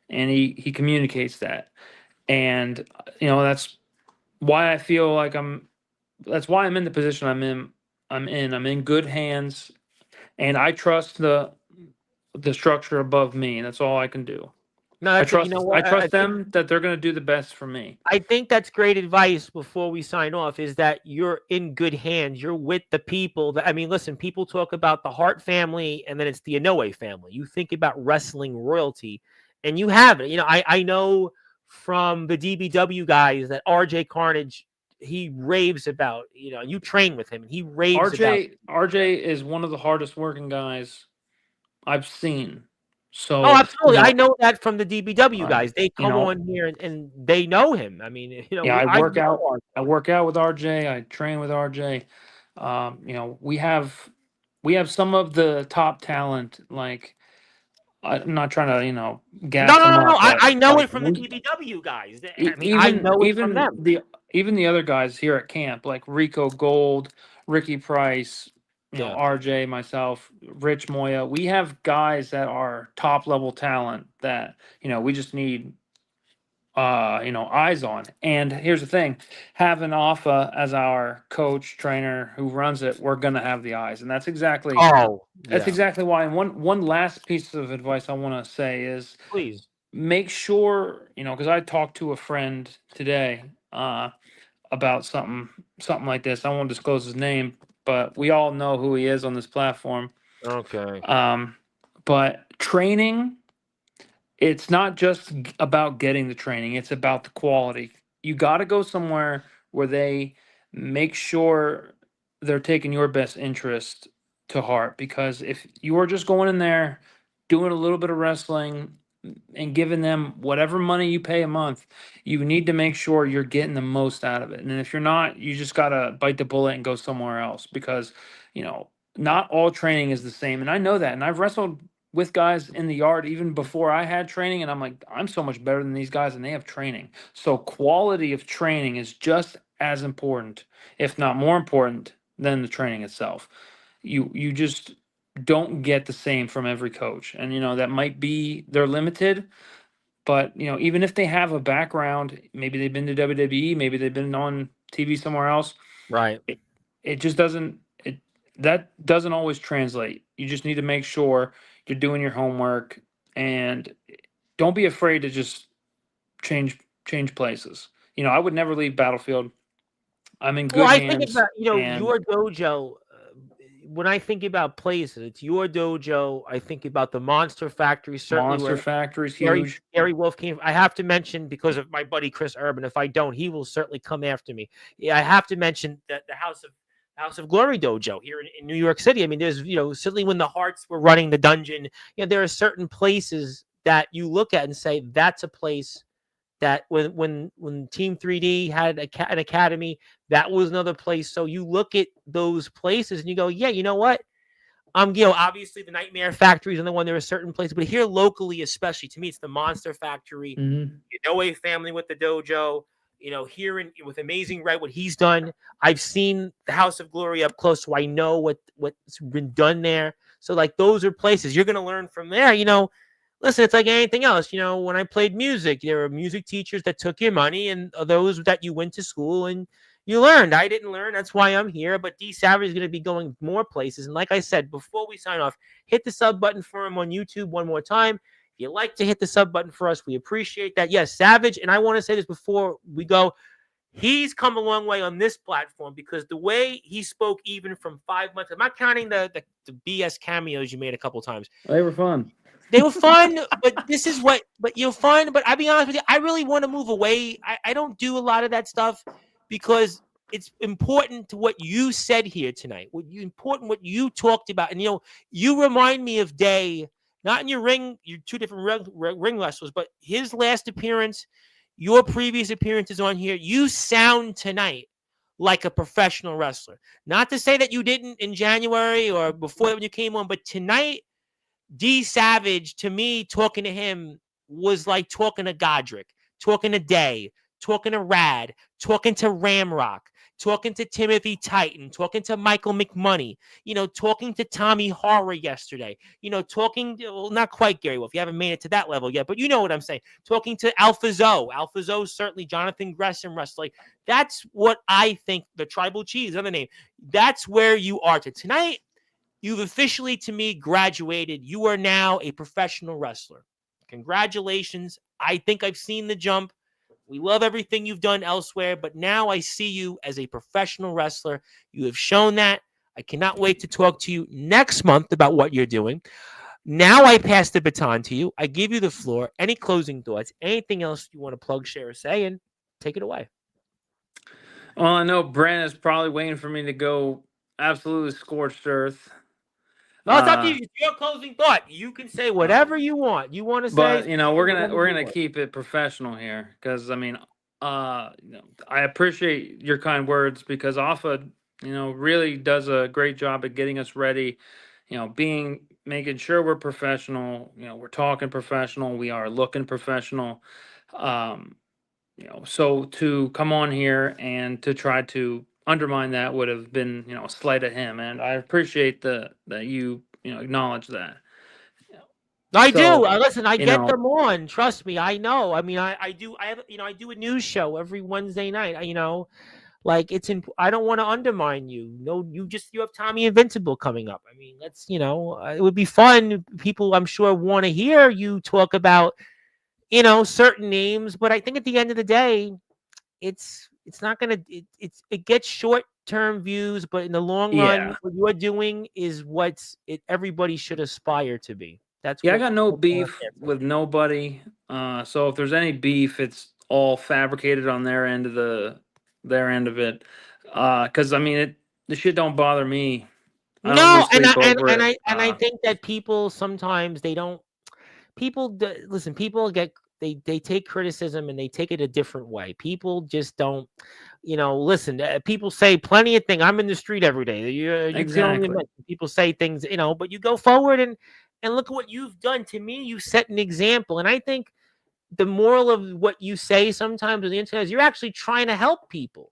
and he communicates that. And that's why I feel like that's why I'm in the position I'm in. I'm in good hands, and I trust the structure above me. And that's all I can do. No, I that's trust what I trust them that they're going to do the best for me. I think that's great advice before we sign off is that you're in good hands. You're with the people that, I mean, listen, people talk about the Hart family and then it's the Inoue family. You think about wrestling royalty and you have it. I know from the DBW guys that RJ Carnage, he raves about, you train with him and he raves about. RJ is one of the hardest working guys I've seen. So, Oh, absolutely. I know that from the DBW guys. They come you know, on here and they know him. I mean, yeah, I work out. know I work out with RJ. I train with RJ. We have some of the top talent. Like, I'm not trying to No, gas no, them no, no. up, but I know like it from the DBW guys. I mean, I even know it from them. even the other guys here at camp, like Rico Gold, Ricky Price, Yeah. RJ, myself, Rich Moya. We have guys that are top level talent that we just need eyes on. And here's the thing, having Alpha as our coach trainer who runs it, we're gonna have the eyes. And that's exactly Oh, yeah. why. And one last piece of advice I want to say is Please. make sure, because I talked to a friend today about something like this. I won't disclose his name, but we all know who he is on this platform. Okay. But training, it's not just about getting the training, it's about the quality. You got to go somewhere where they make sure they're taking your best interest to heart, because if you are just going in there doing a little bit of wrestling and giving them whatever money you pay a month, you need to make sure you're getting the most out of it. And if you're not, you just got to bite the bullet and go somewhere else, because not all training is the same. And I know that, and I've wrestled with guys in the yard even before I had training, and I'm like, I'm so much better than these guys and they have training. So quality of training is just as important, if not more important, than the training itself. You just don't get the same from every coach. And that might be they're limited, But even if they have a background, maybe they've been to WWE, maybe they've been on TV somewhere else. Right. It just doesn't. That doesn't always translate. You just need to make sure you're doing your homework, and don't be afraid to just change change places. I would never leave Battlefield. I'm in Well, good I think hands, about, and your dojo. When I think about places, it's your dojo. I think about the Monster Factory, certainly Monster where Factory's Gary huge. Gary Wolf came. I have to mention, because of my buddy Chris Urban. If I don't, he will certainly come after me. Yeah, I have to mention that the House of Glory dojo here in New York City. I mean, there's certainly when the Hearts were running the dungeon, there are certain places that you look at and say that's a place that when Team 3D had an academy, that was another place. So you look at those places and you go, yeah, you know what? Obviously the Nightmare Factory is another one. There are certain places, but here locally, especially to me, it's the Monster Factory. Hmm. A family with the dojo. Here with Amazing Red, what he's done. I've seen the House of Glory up close, so I know what's been done there. So like those are places you're gonna learn from there. Listen, it's like anything else. When I played music, there were music teachers that took your money, and those that you went to school and you learned. I didn't learn. That's why I'm here. But D Savage is going to be going more places. And like I said, before we sign off, hit the sub button for him on YouTube one more time. If you like to hit the sub button for us, we appreciate that. Yes, Savage, and I want to say this before we go, he's come a long way on this platform because the way he spoke, even from 5 months, I'm not counting the BS cameos you made a couple times. They were fun. They were fun, but this is but you're fun. But I'll be honest with you, I really want to move away. I don't do a lot of that stuff because it's important to what you said here tonight. What you talked about. And, you remind me of Day, not in your two different ring wrestlers, but his last appearance, your previous appearances on here. You sound tonight like a professional wrestler. Not to say that you didn't in January or before when you came on, but tonight, D Savage, to me, talking to him was like talking to Godric, talking to Day, talking to Rad, talking to Ramrock, talking to Timothy Titan, talking to Michael McMoney, talking to Tommy Horror yesterday, well, not quite Gary Wolf. You haven't made it to that level yet, but you know what I'm saying. Talking to Alpha Zoe. Alpha Zoe, certainly Jonathan Gresham wrestling. That's what I think, the Tribal Cheese, other name. That's where you are to tonight. You've officially, to me, graduated. You are now a professional wrestler. Congratulations. I think I've seen the jump. We love everything you've done elsewhere, but now I see you as a professional wrestler. You have shown that. I cannot wait to talk to you next month about what you're doing. Now I pass the baton to you. I give you the floor. Any closing thoughts? Anything else you want to plug, share, or say? And take it away. Well, I know Brent is probably waiting for me to go absolutely scorched earth. No, it's up to you. It's your closing thought. You can say whatever you want. You want to say, But we're whatever you gonna want. keep it professional here, because I mean, I appreciate your kind words, because Alpha, really does a great job at getting us ready. Making sure we're professional. We're talking professional. We are looking professional. Um, so to come on here and to try to undermine that would have been, a slight of him, and I appreciate that you acknowledge that. I do. So, Listen, I you get know, them on. Trust me, I know. I mean, I do. I have, I do a news show every Wednesday night. Like I don't want to undermine you. No, you have Tommy Invincible coming up. I mean, let's, it would be fun. People, I'm sure, want to hear you talk about, certain names. But I think at the end of the day, it's not gonna. It gets short-term views, but in the long run, yeah, what you're doing is everybody should aspire to be. That's yeah, I what got no that's all I'm beef there for. with nobody. So if there's any beef, it's all fabricated on their end of it. Because I mean, the shit don't bother me. I don't No, lose sleep over it. and I think that people sometimes they don't. Listen. People they take criticism and they take it a different way. People just don't. Listen. People say plenty of things. I'm in the street every day. You can only Exactly. imagine. People say things. But you go forward and look at what you've done. To me, you set an example, and I think the moral of what you say sometimes on the internet is you're actually trying to help people.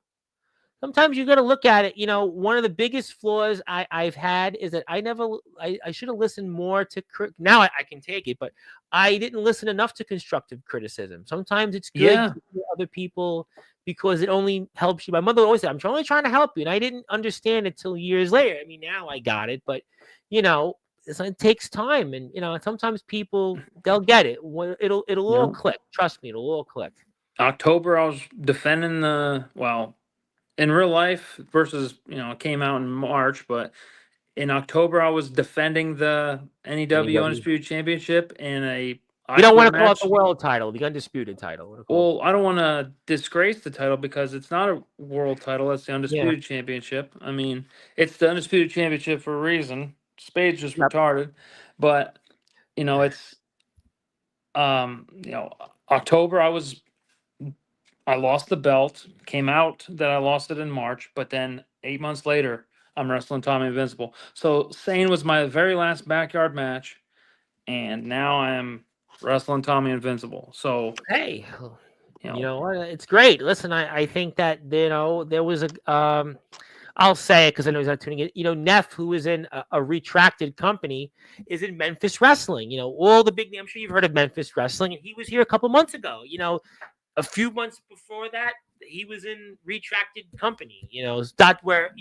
sometimes you got to look at it. One of the biggest flaws I've had is that I should have listened more to now I can take it, but I didn't listen enough to constructive criticism. Sometimes it's good Yeah. to hear other people because it only helps you. My mother always said, I'm only trying to help you. And I didn't understand it till years later. I mean, now I got it, but it takes time. And, sometimes people, they'll get it. It'll all No. click. Trust me, it'll all click. October, I was defending in real life versus, it came out in March, but in October, I was defending the NEW NEW. Undisputed Championship in a You I don't want Quit to call it the match. world title, the undisputed title. What do you call it? Well, I don't want to disgrace the title because it's not a world title. It's the Yeah. Undisputed Championship. I mean, it's the Undisputed Championship for a reason. Spade's just Yep. retarded. But, it's, October, I lost the belt. Came out that I lost it in March, but then 8 months later, I'm wrestling Tommy Invincible. So Sane was my very last backyard match, and now I am wrestling Tommy Invincible. So Hey, you you know, know what? It's great. Listen, I think that there was a I'll say it because I know he's not tuning in. Neff, who is in a retracted company, is in Memphis Wrestling. All the big names. I'm sure you've heard of Memphis Wrestling, and he was here a couple months ago. A few months before that, he was in retracted company. That where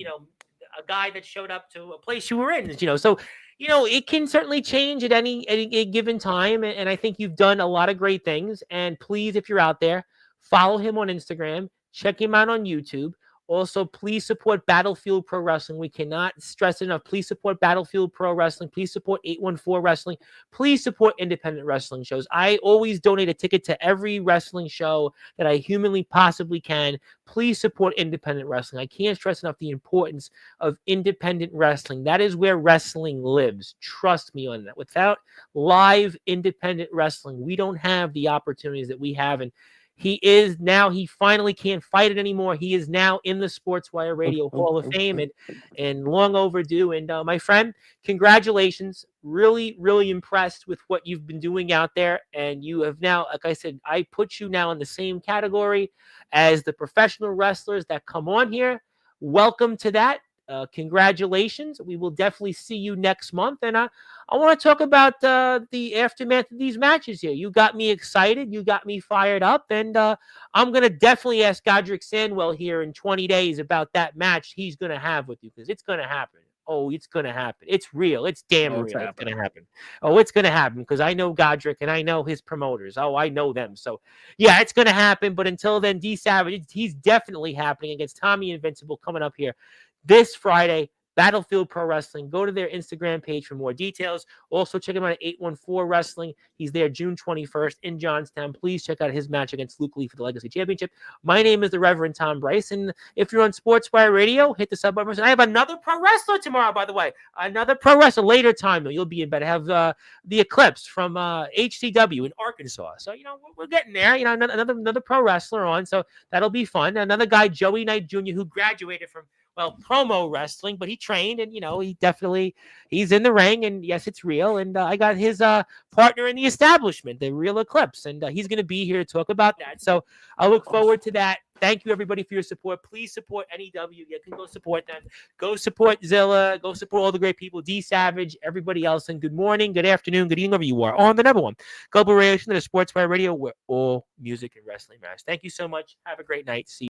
a guy that showed up to a place you were in. So it can certainly change at any given time, and I think you've done a lot of great things. And please, if you're out there, follow him on Instagram, check him out on YouTube. Also, please support Battlefield Pro Wrestling. We cannot stress it enough. Please support Battlefield Pro Wrestling. Please support 814 Wrestling. Please support independent wrestling shows. I always donate a ticket to every wrestling show that I humanly possibly can. Please support independent wrestling. I can't stress enough the importance of independent wrestling. That is where wrestling lives. Trust me on that. Without live independent wrestling, we don't have the opportunities that we have. And he finally can't fight it anymore. He is now in the Sportswire Radio Hall of Fame and long overdue. And my friend, congratulations. Really, really impressed with what you've been doing out there. And you have now, like I said, I put you now in the same category as the professional wrestlers that come on here. Welcome to that. Congratulations. We will definitely see you next month. And I want to talk about the aftermath of these matches here. You got me excited. You got me fired up. And I'm going to definitely ask Godric Sandwell here in 20 days about that match he's going to have with you because it's going to happen. Oh, it's going to happen. It's real. It's damn real. It's going to happen. Oh, it's going to happen because I know Godric and I know his promoters. Oh, I know them. So, yeah, it's going to happen. But until then, D Savage, he's definitely happening against Tommy Invincible coming up here this Friday. Battlefield Pro Wrestling. Go to their Instagram page for more details. Also, check him out at 814 Wrestling. He's there June 21st in Johnstown. Please check out his match against Luke Lee for the Legacy Championship. My name is the Reverend Tom Bryce, and if you're on Sportswire Radio, hit the sub button. I have another pro wrestler tomorrow, by the way. Another pro wrestler later time, though. You'll be in bed. I have the Eclipse from HCW in Arkansas. So, we're getting there. Another pro wrestler on, so that'll be fun. Another guy, Joey Knight Jr., who graduated from promo wrestling, but he trained and, he's in the ring and yes, it's real. And I got his partner in the establishment, the Real Eclipse, and he's going to be here to talk about that. So I look forward to that. Thank you, everybody, for your support. Please support NEW. You can go support them. Go support Zilla. Go support all the great people, D Savage, everybody else. And good morning, good afternoon, good evening, wherever you are on the number one global radio station, the Sportswire Radio, where all music and wrestling matters. Thank you so much. Have a great night. See you.